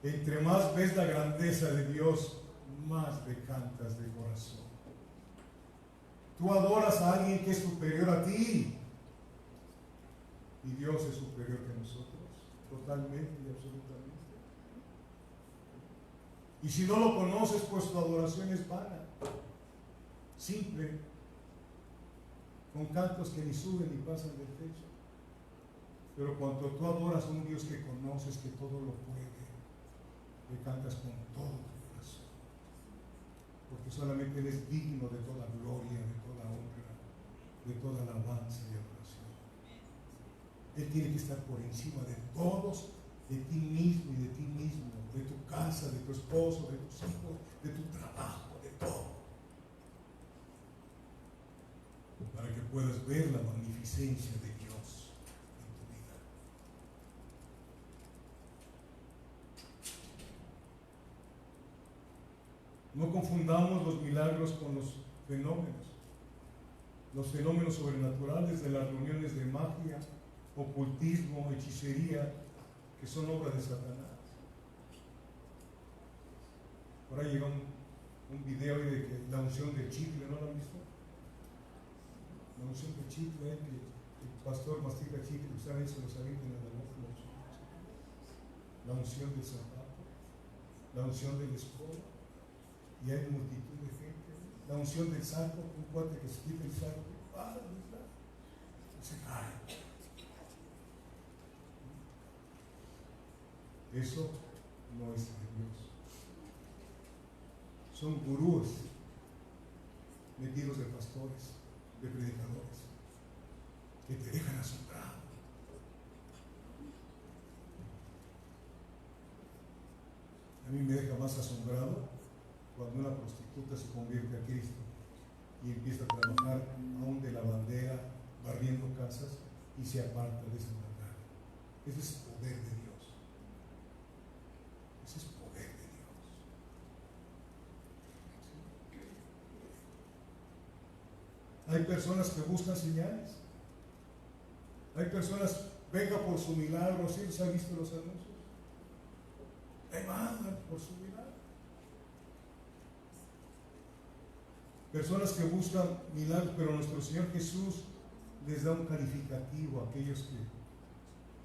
Entre más ves la grandeza de Dios, más le cantas de corazón. Tú adoras a alguien que es superior a ti. Y Dios es superior que nosotros, totalmente y absolutamente. Y si no lo conoces, pues tu adoración es vana, simple, con cantos que ni suben ni pasan del techo. Pero cuando tú adoras a un Dios que conoces, que todo lo puede, le cantas con todo tu corazón. Porque solamente Él es digno de toda gloria, de toda honra, de toda alabanza y adoración. Él tiene que estar por encima de todos, de ti mismo y de ti mismo, de tu casa, de tu esposo, de tus hijos, de tu trabajo, de todo. Para que puedas ver la magnificencia de Dios en tu vida. No confundamos los milagros con los fenómenos. los fenómenos sobrenaturales de las reuniones de magia, ocultismo, hechicería, que son obra de Satanás. Por ahí llegó un video de que la unción de chicle, ¿no lo han visto? La unción de chicle, que el pastor mastica chicle, ustedes se los avientan en la boca. La unción del zapato, la unción del esposo, y hay multitud de gente. La unción del saco, un cuate que se quita el saco, se cae. Eso no es de Dios. Son gurús metidos de pastores, de predicadores, que te dejan asombrado. A mí me deja más asombrado cuando una prostituta se convierte a Cristo y empieza a trabajar aún de lavandera, barriendo casas, y se aparta de esa maldad. Ese es poder de Dios. Ese es poder de Dios. Hay personas que buscan señales. Hay personas, venga por su milagro, ¿sí se han visto los anuncios? Mandan por su milagro. Personas que buscan milagros, pero nuestro Señor Jesús les da un calificativo a aquellos que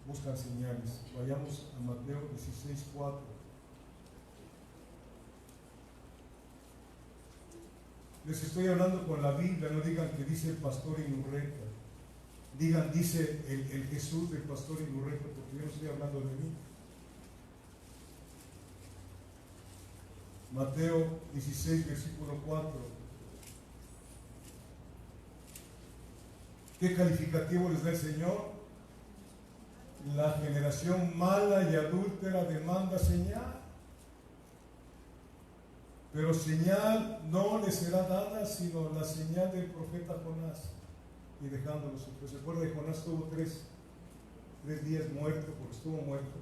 buscan señales. Vayamos a Mateo 16:4. Les estoy hablando con la Biblia, no digan que dice el pastor Inurreta. Digan, dice el Jesús del pastor Inurreta, porque yo no estoy hablando de mí. Mateo 16, versículo 4. ¿Qué calificativo les da el Señor? La generación mala y adúltera demanda señal, pero señal no le será dada sino la señal del profeta Jonás. Y dejándolo, ¿se acuerda de Jonás? Estuvo tres días muerto, porque estuvo muerto,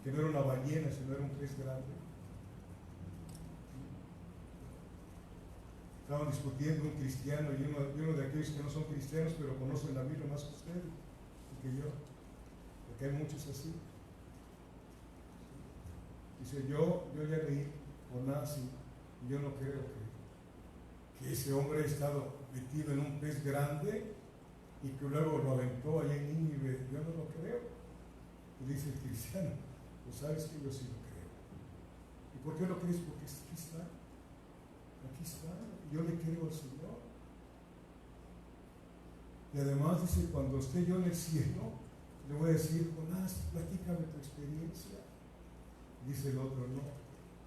que no era una ballena, sino era un pez grande. Estaban discutiendo un cristiano y uno de aquellos que no son cristianos, pero conocen la Biblia más que ustedes y que yo, porque hay muchos así. Dice, yo ya leí Jonás y yo no creo que ese hombre ha estado metido en un pez grande y que luego lo aventó allá en Nínive. Yo no lo creo. Y dice el cristiano, pues sabes que yo sí lo creo. ¿Y por qué lo crees? Porque aquí está. Aquí está. Yo le creo al Señor. Y además dice, cuando esté yo en el cielo, le voy a decir, Jonás, platícame tu experiencia. Dice el otro, no.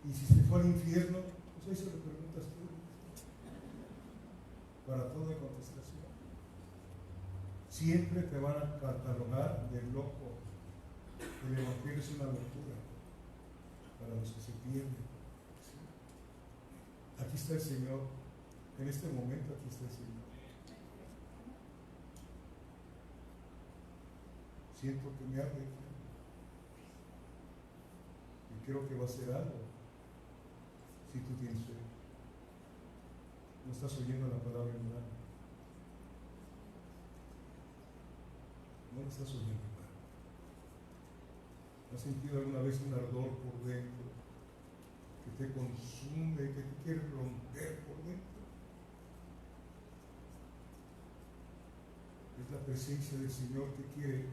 Y si se fue al infierno, pues ahí se lo preguntas tú. Para toda contestación. Siempre te van a catalogar de loco. El evangelio es una locura para los que se pierden. ¿Sí? Aquí está el Señor. En este momento aquí está el Señor. Siento que me arde. Y creo que va a ser algo si tú tienes fe. No estás oyendo la palabra en verdad. No la estás oyendo en verdad. ¿Has sentido alguna vez un ardor por dentro que te consume, que te quiere romper por dentro? Es la presencia del Señor que quiere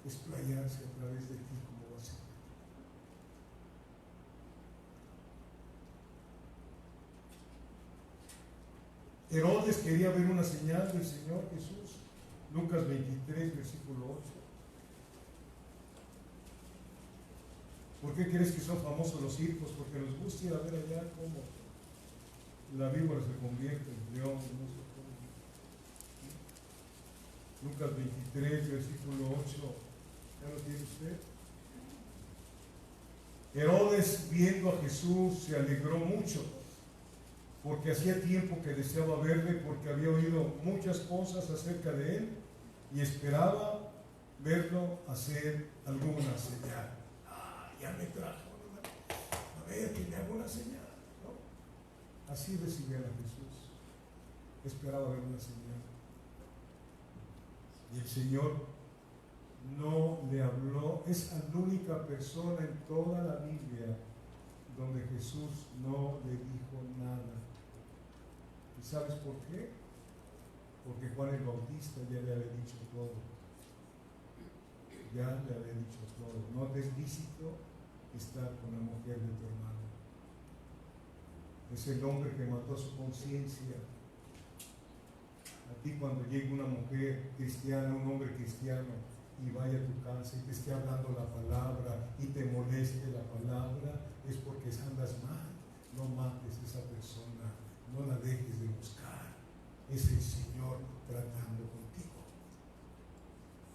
explayarse a través de ti como va a ser. Herodes quería ver una señal del Señor Jesús. Lucas 23, versículo 8. ¿Por qué crees que son famosos los circos? Porque les gusta ir a ver allá cómo la víbora se convierte en león. No sé cómo. Lucas 23, versículo 8. ¿Ya lo tiene usted? Herodes, viendo a Jesús, se alegró mucho, porque hacía tiempo que deseaba verle, porque había oído muchas cosas acerca de él y esperaba verlo hacer alguna señal. Ya me trajo, ¿no? A ver, que me haga una señal, ¿no? Así recibían a Jesús. esperaba ver una señal. Y el Señor no le habló. Es la única persona en toda la Biblia donde Jesús no le dijo nada. ¿Y sabes por qué? Porque Juan el Bautista ya le había dicho todo. Ya le había dicho todo. No te es lícito estar con la mujer de tu hermano. Es el hombre que mató a su conciencia. A ti, cuando llegue una mujer cristiana, un hombre cristiano, y vaya a tu casa y te esté hablando la palabra y te moleste la palabra, es porque andas mal. No mates a esa persona, no la dejes de buscar. Es el Señor tratando contigo.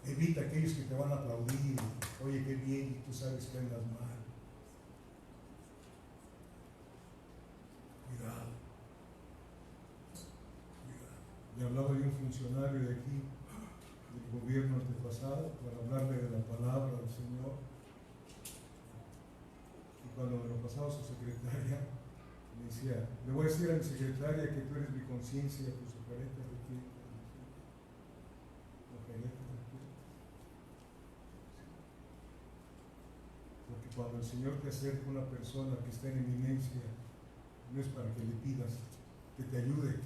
Evita aquellos que te van a aplaudir. Oye, qué bien, y tú sabes que andas mal. Cuidado. Le hablaba yo a un funcionario de aquí, del gobierno antepasado, para hablarle de la palabra del Señor. Y cuando me lo pasaba su secretaria, me decía, le voy a decir a mi secretaria que tú eres mi conciencia, pues ojereta de ti. Ojereta de ti. Porque cuando el Señor te acerca a una persona que está en eminencia, no es para que le pidas que te ayude,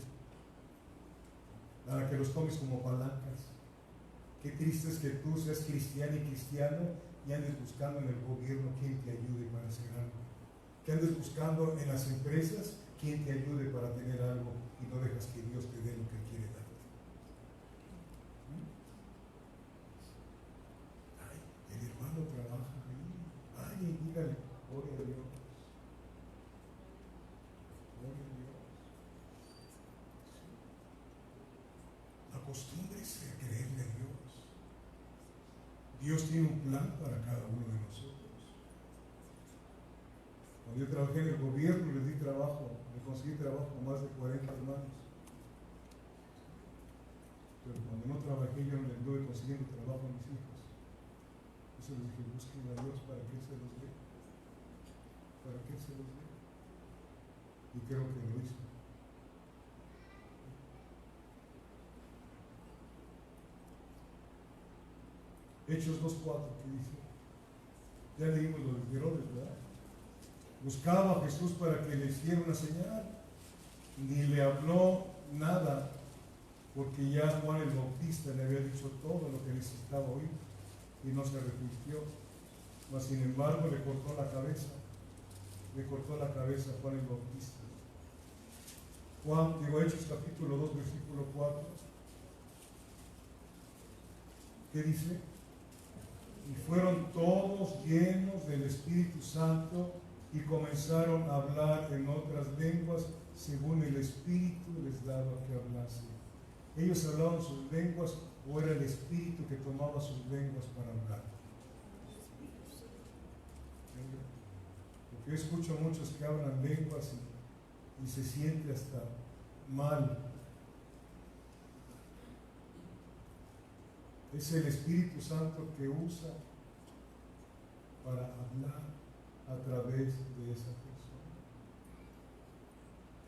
para que los tomes como palancas. Qué triste es que tú seas cristiano y cristiano y andes buscando en el gobierno quien te ayude para hacer algo. Que andes buscando en las empresas quien te ayude para tener algo y no dejas que Dios te dé lo que quiere darte. Ay, el hermano trabaja ahí. Ay, dígale, gloria a Dios. Gloria a Dios. Acostúmbrese a creerle a Dios. Dios tiene un plan para cada uno de nosotros. Cuando yo trabajé en el gobierno, les di trabajo, le conseguí trabajo a más de 40 hermanos. Pero cuando no trabajé, yo no le anduve consiguiendo trabajo a mis hijos. Eso les dije, busquen a Dios para que Él se los dé. Para que Él se los dé. Y creo que lo hizo. Hechos 2:4, que dice, ya leímos lo de Herodes, ¿verdad? Buscaba a Jesús para que le hiciera una señal, ni le habló nada, porque ya Juan el Bautista le había dicho todo lo que necesitaba oír, y no se arrepintió. Mas sin embargo le cortó la cabeza a Juan el Bautista. Hechos capítulo 2, versículo 4. ¿Qué dice? Y fueron todos llenos del Espíritu Santo y comenzaron a hablar en otras lenguas según el Espíritu les daba que hablase. Ellos hablaban sus lenguas o era el Espíritu que tomaba sus lenguas para hablar. Porque yo escucho a muchos que hablan lenguas y se siente hasta mal. Es el Espíritu Santo que usa para hablar a través de esa persona.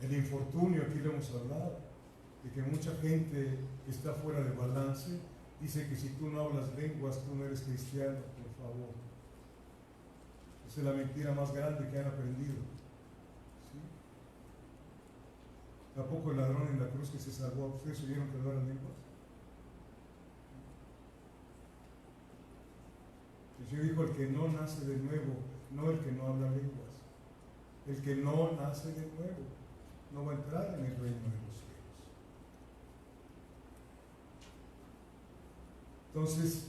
El infortunio, aquí lo hemos hablado, de que mucha gente que está fuera de balance dice que si tú no hablas lenguas, tú no eres cristiano, por favor. Esa es la mentira más grande que han aprendido. ¿Sí? ¿Tampoco el ladrón en la cruz que se salvó? ¿Ustedes oyeron que hablaran lenguas? El Señor dijo, el que no nace de nuevo, no el que no habla lenguas. El que no nace de nuevo no va a entrar en el reino de los cielos. Entonces,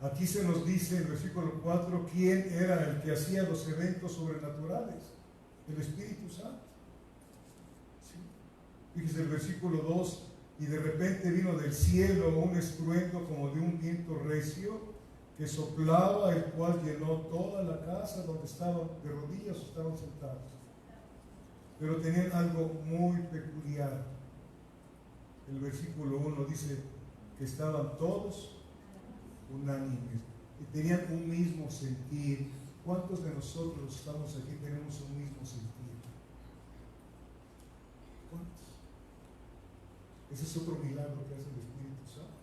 aquí se nos dice en el versículo 4 quién era el que hacía los eventos sobrenaturales. El Espíritu Santo. ¿Sí? Fíjese el versículo 2. Y de repente vino del cielo un estruendo como de un viento recio que soplaba, el cual llenó toda la casa donde estaban de rodillas o estaban sentados. Pero tenían algo muy peculiar. El versículo 1 dice que estaban todos unánimes y tenían un mismo sentir. ¿Cuántos de nosotros estamos aquí tenemos un mismo sentir? ¿Cuántos? Ese es otro milagro que hace el Espíritu Santo.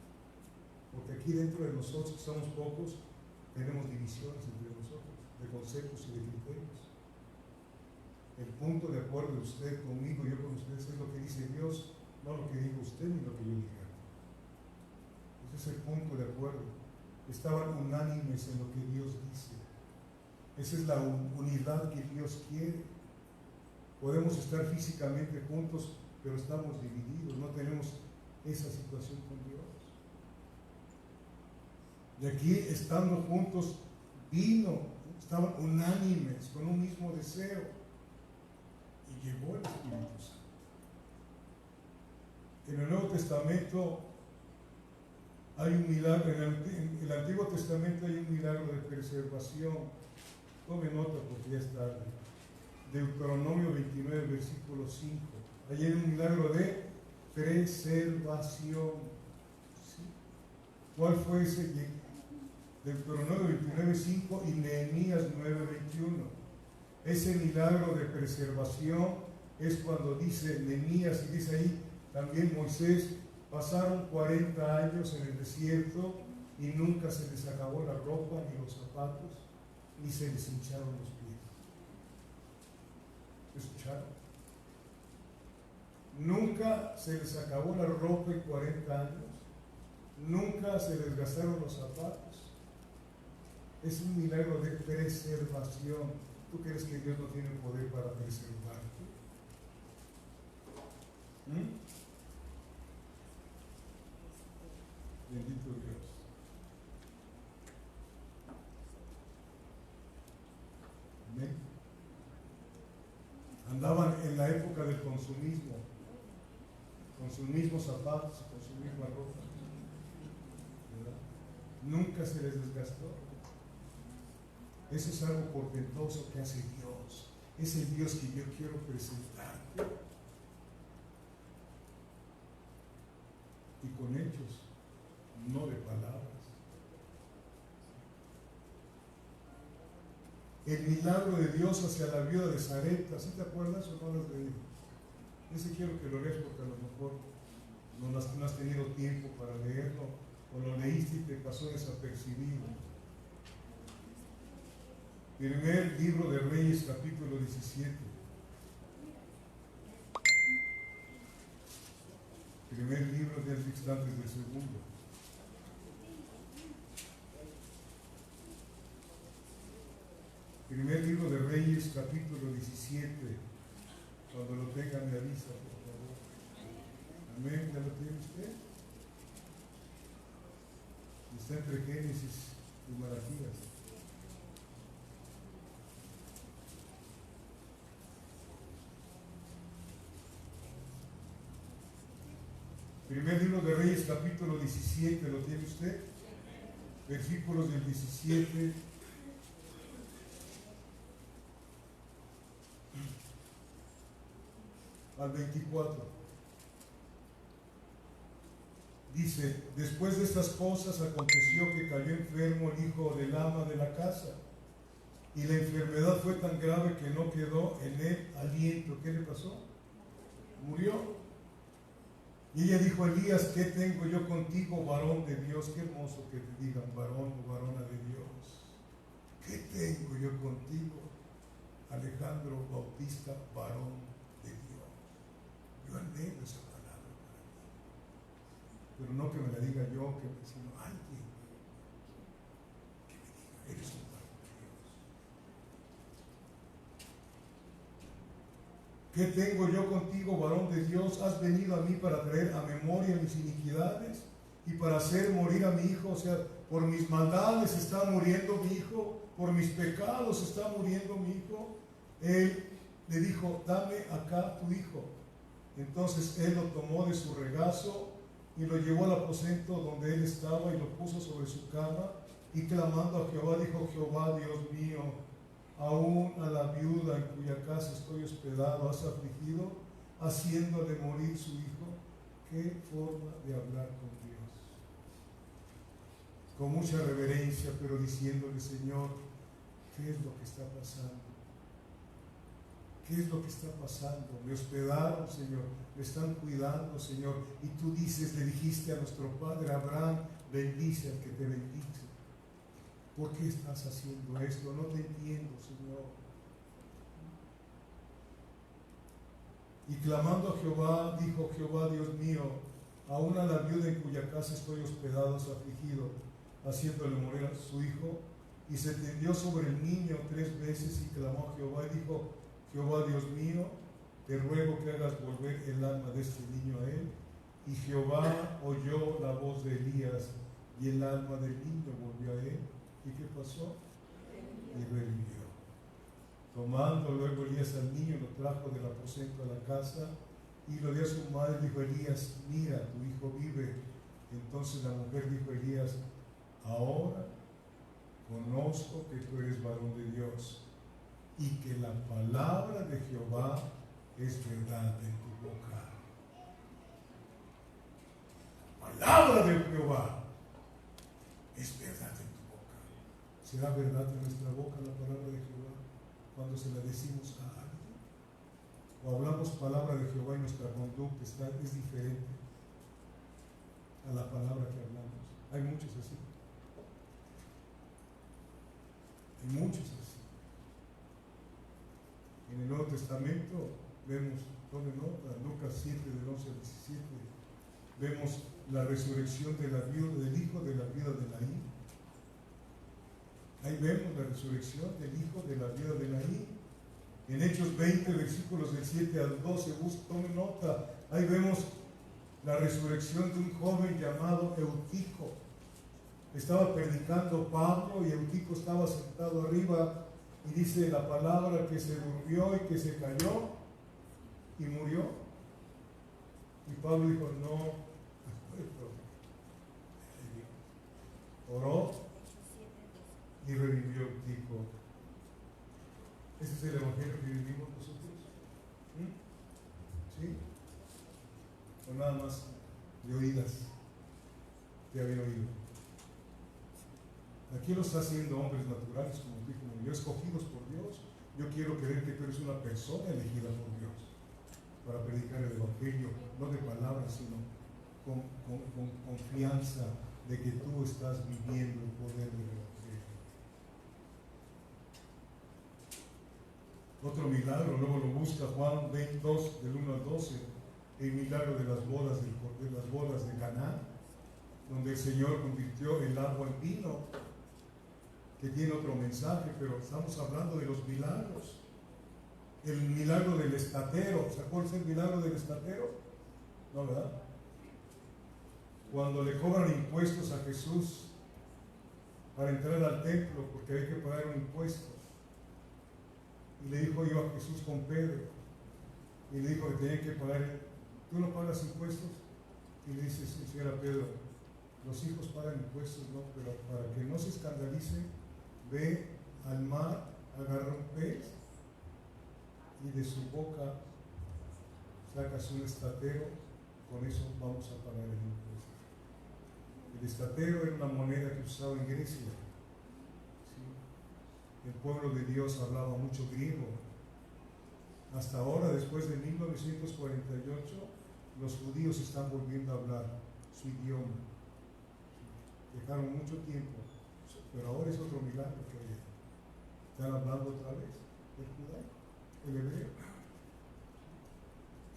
Porque aquí dentro de nosotros, que somos pocos, tenemos divisiones entre nosotros, de conceptos y de criterios. El punto de acuerdo de usted conmigo, yo con ustedes, es lo que dice Dios, no lo que diga usted ni lo que yo diga. Ese es el punto de acuerdo. Estaban unánimes en lo que Dios dice. Esa es la unidad que Dios quiere. Podemos estar físicamente juntos, pero estamos divididos, no tenemos esa situación con Dios. Y aquí, estando juntos, estaban unánimes, con un mismo deseo, y llegó el Espíritu Santo. En el Nuevo Testamento hay un milagro, en el Antiguo Testamento hay un milagro de preservación. Tome nota porque ya es tarde. Deuteronomio 29, versículo 5. Allí hay un milagro de preservación. ¿Sí? ¿Cuál fue ese? Deuteronomio 29, 5 y Nehemías 9, 21. Ese milagro de preservación es cuando dice Nehemías, y dice ahí también Moisés, pasaron 40 años en el desierto y nunca se les acabó la ropa ni los zapatos, ni se les hincharon los pies. ¿Escucharon? Nunca se les acabó la ropa en 40 años, nunca se les gastaron los zapatos. Es un milagro de preservación. ¿Tú crees que Dios no tiene poder para preservarte? Bendito Dios. Amén. Andaban en la época del consumismo, con sus mismos zapatos, con su misma ropa, ¿verdad? Nunca se les desgastó. Eso es algo portentoso que hace Dios. Es el Dios que yo quiero presentarte. Y con hechos, no de palabras. El milagro de Dios hacia la viuda de Sarepta, ¿sí te acuerdas o no lo has leído? Ese quiero que lo leas porque a lo mejor no has tenido tiempo para leerlo, o lo leíste y te pasó desapercibido. Primer libro de Reyes, capítulo 17. Primer libro de antes del segundo. Primer libro de Reyes, capítulo 17. Cuando lo tengan me avisa, por favor. Amén, ¿ya lo tiene usted? Está entre Génesis y Malaquías. Primer libro de Reyes, capítulo 17, ¿lo tiene usted? Versículos del 17 al 24. Dice: después de estas cosas aconteció que cayó enfermo el hijo del ama de la casa, y la enfermedad fue tan grave que no quedó en él aliento. ¿Qué le pasó? Murió. Y ella dijo a Elías: ¿qué tengo yo contigo, varón de Dios? Qué hermoso que te digan varón o varona de Dios. ¿Qué tengo yo contigo, Alejandro Bautista, varón de Dios? Yo anhelo esa palabra para mí, pero no que me la diga yo, sino alguien que me diga: eres un varón de Dios. ¿Qué tengo yo contigo, varón de Dios? Has venido a mí para traer a memoria mis iniquidades y para hacer morir a mi hijo. O sea, por mis maldades está muriendo mi hijo, por mis pecados está muriendo mi hijo. Él le dijo: dame acá tu hijo. Entonces él lo tomó de su regazo y lo llevó al aposento donde él estaba y lo puso sobre su cama, y clamando a Jehová dijo: Jehová, Dios mío, aún a la viuda en cuya casa estoy hospedado has afligido, haciéndole morir su hijo. Qué forma de hablar con Dios. Con mucha reverencia, pero diciéndole: Señor, ¿qué es lo que está pasando? ¿qué es lo que está pasando? Me hospedaron, Señor, me están cuidando, Señor. Y tú dices, le dijiste a nuestro padre Abraham, bendice al que te bendice. ¿Por qué estás haciendo esto? No te entiendo, Señor. Y clamando a Jehová, dijo Jehová, Dios mío, aún a la viuda en cuya casa estoy hospedado, afligido, haciéndole morir a su hijo. Y se tendió sobre el niño 3 veces y clamó a Jehová y dijo, Jehová Dios mío, te ruego que hagas volver el alma de este niño a él. Y Jehová oyó la voz de Elías y el alma del niño volvió a él. ¿Y qué pasó? Y revivió. Tomando luego Elías al niño, lo trajo del aposento a la casa y lo dio a su madre. Dijo Elías, mira, tu hijo vive. Entonces la mujer dijo a Elías, ahora conozco que tú eres varón de Dios y que la palabra de Jehová es verdad en tu boca. La palabra de Jehová es verdad en tu boca. ¿Será verdad en nuestra boca la palabra de Jehová cuando se la decimos a alguien? ¿O hablamos palabra de Jehová y nuestra conducta es diferente a la palabra que hablamos? Hay muchos así. Hay muchos así. En el Nuevo Testamento vemos, tome nota, Lucas 7, del 11 al 17, vemos la resurrección de la viuda, del hijo de la viuda de Naín. Ahí vemos la resurrección del hijo de la viuda de Naín. En Hechos 20, versículos del 7 al 12, tome nota, ahí vemos la resurrección de un joven llamado Eutico. Estaba predicando Pablo y Eutico estaba sentado arriba y dice la palabra que se durmió y que se cayó y murió. Y Pablo dijo, no, oró y revivió Eutico. ¿Ese es el evangelio que vivimos nosotros? ¿Sí? O nada más de oídas que habían oído. Aquí lo está haciendo hombres naturales como tú y como yo, escogidos por Dios. Yo quiero creer que tú eres una persona elegida por Dios para predicar el evangelio, no de palabras, sino con confianza de que tú estás viviendo el poder del evangelio. Otro milagro, luego lo busca Juan 22, del 1 al 12, el milagro de las bodas de Caná, donde el Señor convirtió el agua en vino, que tiene otro mensaje, pero estamos hablando de los milagros. El milagro del estatero, ¿se acuerdan del milagro del estatero? No, ¿verdad? Cuando le cobran impuestos a Jesús para entrar al templo, porque hay que pagar un impuesto. Y le dijo yo a Jesús con Pedro, y le dijo que tenía que pagar. ¿Tú no pagas impuestos? Y le dice, sí, señora Pedro, los hijos pagan impuestos, no, pero para que no se escandalice, ve al mar, agarra un pez y de su boca sacas un estatero, con eso vamos a pagar el impuesto. El estatero era una moneda que usaba en Grecia. ¿Sí? El pueblo de Dios hablaba mucho griego. Hasta ahora, después de 1948, los judíos están volviendo a hablar su idioma. Dejaron mucho tiempo, pero ahora es otro milagro que están hablando otra vez el judaico, el hebreo.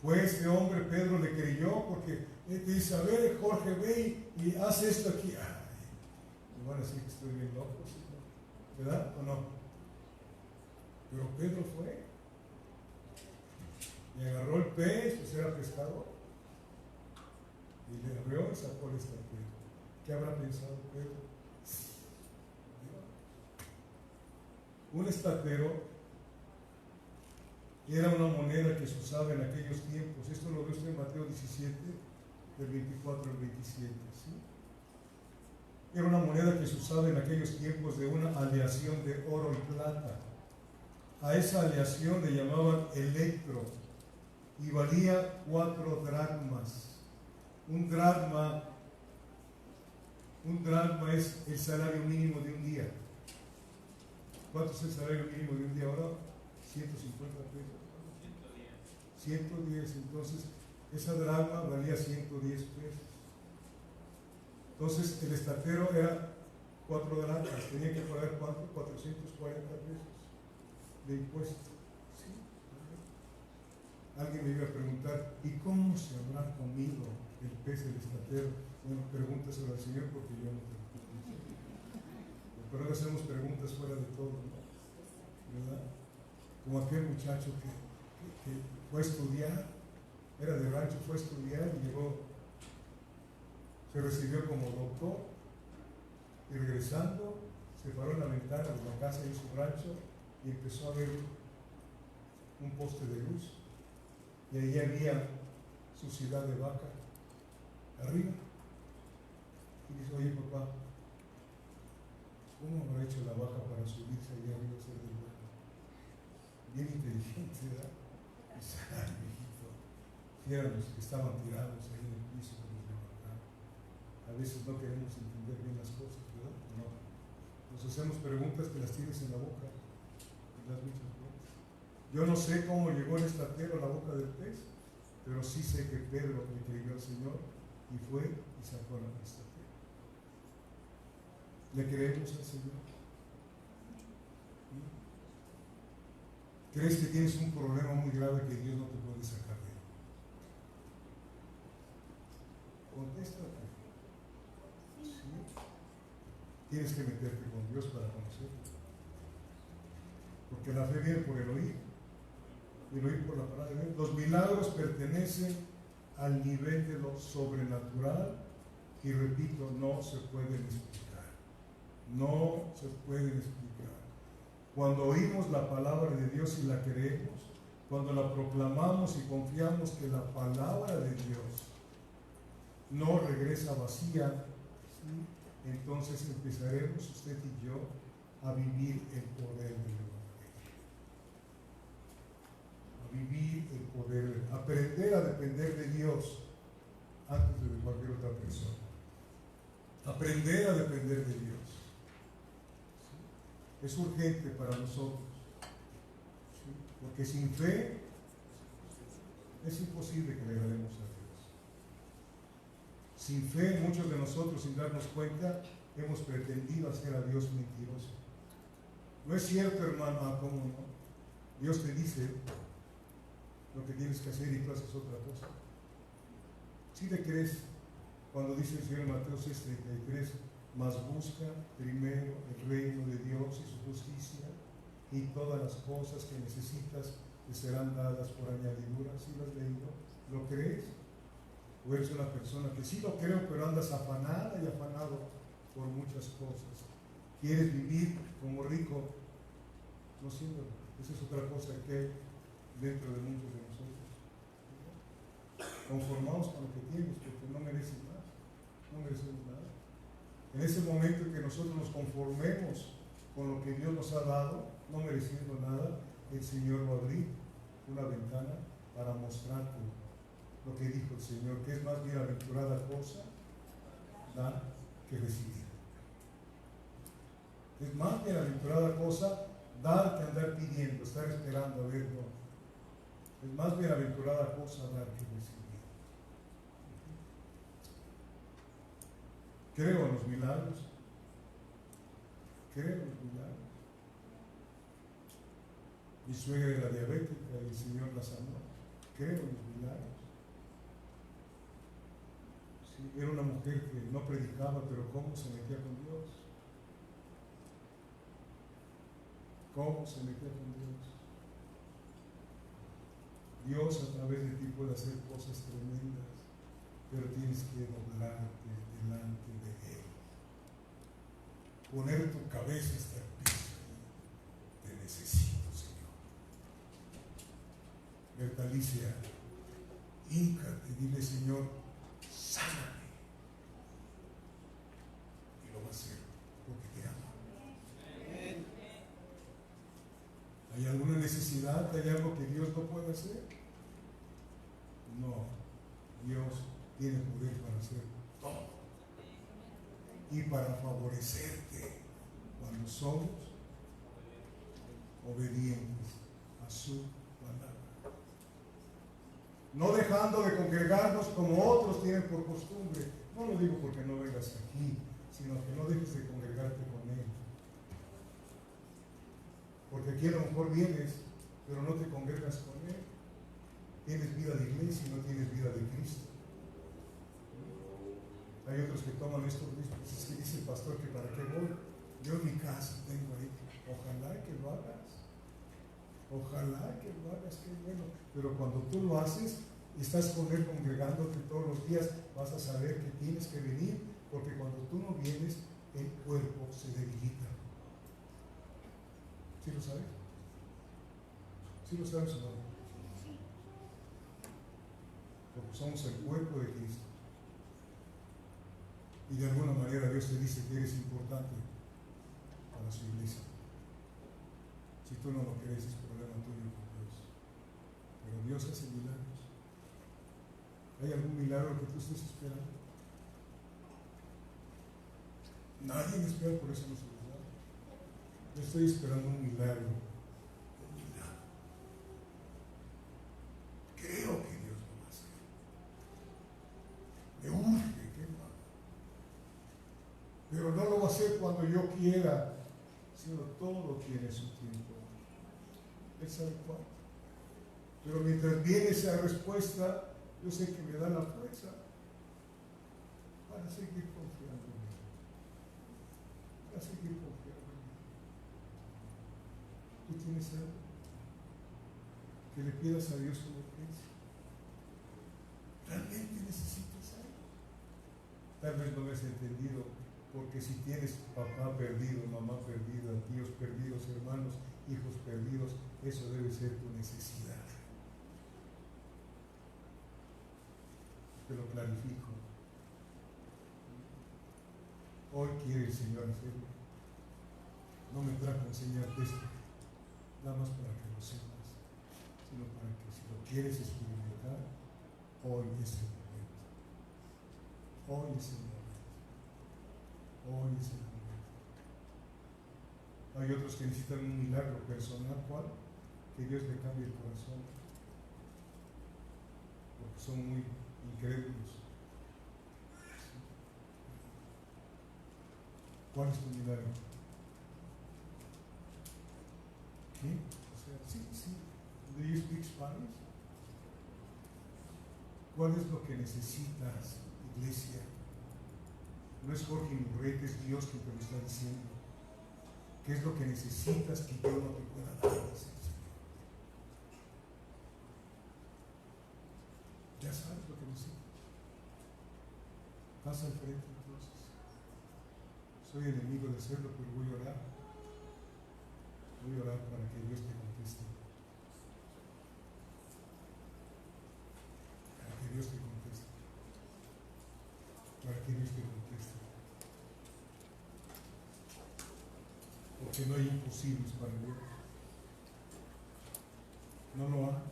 Fue este hombre, Pedro le creyó porque dice, a ver, Jorge, ve y haz esto aquí. Ay, me van a decir que estoy bien loco, ¿sí? ¿Verdad o no? Pero Pedro fue y agarró el pez, pues era pescador, y le abrió y sacó el estatero. ¿Qué habrá pensado Pedro? Un estatero era una moneda que se usaba en aquellos tiempos. Esto lo ve usted en Mateo 17, del 24 al 27. ¿Sí? Era una moneda que se usaba en aquellos tiempos de una aleación de oro y plata. A esa aleación le llamaban electro y valía 4 dracmas. Un dracma es el salario mínimo de un día. ¿Cuánto es el salario mínimo de un día ahora? 150 pesos. 110. Entonces, esa dracma valía 110 pesos. Entonces, el estatero era 4 dracmas. Tenía que pagar ¿cuánto? 440 pesos de impuestos. ¿Sí? Alguien me iba a preguntar, ¿y cómo se habrá comido el pez del estatero? Bueno, pregúntaselo al Señor porque yo no te lo puedo decir. Pero no hacemos preguntas fuera de todo, ¿no? ¿Verdad? Como aquel muchacho que fue a estudiar, era de rancho, fue a estudiar y llegó, se recibió como doctor, y regresando se paró en la ventana de la casa de su rancho y empezó a ver un poste de luz, y ahí había suciedad de vaca arriba. Y dice, oye papá, ¿cómo habrá hecho la vaca para subirse allá arriba a ser del bueno? Bien inteligente, ¿verdad? Dice, ay, mijito, si eran los que estaban tirados ahí en el piso que nos levantaron. A veces no queremos entender bien las cosas, ¿verdad? No. Nos hacemos preguntas que las tienes en la boca, y las muchas veces. Yo no sé cómo llegó el estatero a la boca del pez, pero sí sé que Pedro le creyó al Señor y fue y sacó al estatero. ¿Le creemos al Señor? ¿Crees que tienes un problema muy grave que Dios no te puede sacar de él? Contéstate. ¿Sí? Tienes que meterte con Dios para conocerlo. Porque la fe viene por el oír, y el oír por la palabra de Dios. Los milagros pertenecen al nivel de lo sobrenatural y repito, no se pueden explicar. No se pueden explicar. Cuando oímos la palabra de Dios y la creemos, cuando la proclamamos y confiamos que la palabra de Dios no regresa vacía, ¿sí? Entonces empezaremos usted y yo a vivir el poder del Evangelio. A vivir el poder, aprender a depender de Dios antes de cualquier otra persona. Aprender a depender de Dios. Es urgente para nosotros, ¿sí? Porque sin fe es imposible que le agrademos a Dios. Sin fe, muchos de nosotros, sin darnos cuenta, hemos pretendido hacer a Dios mentiroso. No es cierto, hermano, ¿cómo no? Dios te dice lo que tienes que hacer y tú haces otra cosa. ¿Sí le crees cuando dice el Señor en Mateo 6:33? Mas busca primero el reino de Dios y su justicia, y todas las cosas que necesitas te serán dadas por añadidura. ¿Sí lo has leído? ¿Lo crees? ¿O eres una persona que sí lo creo, pero andas afanada y afanado por muchas cosas? ¿Quieres vivir como rico? No siendo. Esa es otra cosa que hay dentro de muchos de nosotros. Conformamos con lo que tienes, porque no mereces más. No merecemos nada. En ese momento que nosotros nos conformemos con lo que Dios nos ha dado, no mereciendo nada, el Señor va a abrir una ventana para mostrarte lo que dijo el Señor, que es más bienaventurada cosa dar que recibir. Es más bienaventurada cosa dar que andar pidiendo, estar esperando a ver, no. Es más bienaventurada cosa dar que recibir. Creo en los milagros. Creo en los milagros. Mi suegra era diabética y el Señor la sanó. Creo en los milagros. Sí, era una mujer que no predicaba, pero ¿cómo se metía con Dios? ¿Cómo se metía con Dios? Dios a través de ti puede hacer cosas tremendas, pero tienes que doblarte delante de Él. Poner tu cabeza hasta el piso. Te necesito, Señor. Berta Alicia, híncate, dile, Señor, sáname. Y lo va a hacer porque te ama. ¿Hay alguna necesidad? ¿Hay algo que Dios no puede hacer? No. Dios tiene poder para hacer todo. Y para favorecerte cuando somos obedientes a su palabra. No dejando de congregarnos como otros tienen por costumbre. No lo digo porque no vengas aquí, sino que no dejes de congregarte con Él. Porque aquí a lo mejor vienes, pero no te congregas con Él. Tienes vida de iglesia y no tienes vida de Cristo. Hay otros que toman esto mismo. Es que dice el pastor que para qué voy. Yo en mi casa tengo ahí. Ojalá que lo hagas. Ojalá que lo hagas, qué bueno. Pero cuando tú lo haces, estás con Él congregándote todos los días, vas a saber que tienes que venir, porque cuando tú no vienes, el cuerpo se debilita. ¿Sí lo sabes? ¿Sí lo sabes o no? Porque somos el cuerpo de Cristo. Y de alguna manera Dios te dice que eres importante para su iglesia. Si tú no lo crees, es problema tuyo con Dios. Pero Dios hace milagros. ¿Hay algún milagro que tú estés esperando? Nadie espera, por eso no se los da. Yo estoy esperando un milagro. Un milagro. Creo que Dios lo va a hacer. Me urge que lo haga. Pero no lo va a hacer cuando yo quiera, sino todo tiene su tiempo. Él sabe cuándo. Pero mientras viene esa respuesta, yo sé que me da la fuerza para seguir confiando en Él. Para seguir confiando en Él. ¿Tú tienes algo que le pidas a Dios como urgencia? ¿Realmente necesitas algo? Tal vez no me has entendido, porque si tienes papá perdido, mamá perdida, tíos perdidos, hermanos, hijos perdidos, eso debe ser tu necesidad. Te lo clarifico. Hoy quiere el Señor hacerlo. No me trajo a enseñarte esto, nada más para que lo sepas, sino para que si lo quieres experimentar, hoy es el momento. Hoy es el momento. Hoy es el momento. Hay otros que necesitan un milagro personal, ¿cuál? Que Dios le cambie el corazón, porque son muy incrédulos. ¿Cuál es tu milagro? ¿Qué? O sea, sí. ¿Do you speak Spanish? ¿Cuál es lo que necesitas, iglesia? No es Jorge Murrete, es Dios quien te lo está diciendo. ¿Qué es lo que necesitas que yo no te pueda dar? Dice el Señor. Ya sabes lo que necesitas. Pasa al frente entonces. Soy enemigo de hacerlo, pero voy a orar. Voy a orar para que Dios te conteste. Para que Dios te conteste. Para que Dios te conteste. Porque no hay imposibles para Dios. No lo hay.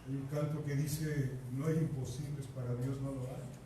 Hay un canto que dice, no hay imposibles para Dios, no lo hay.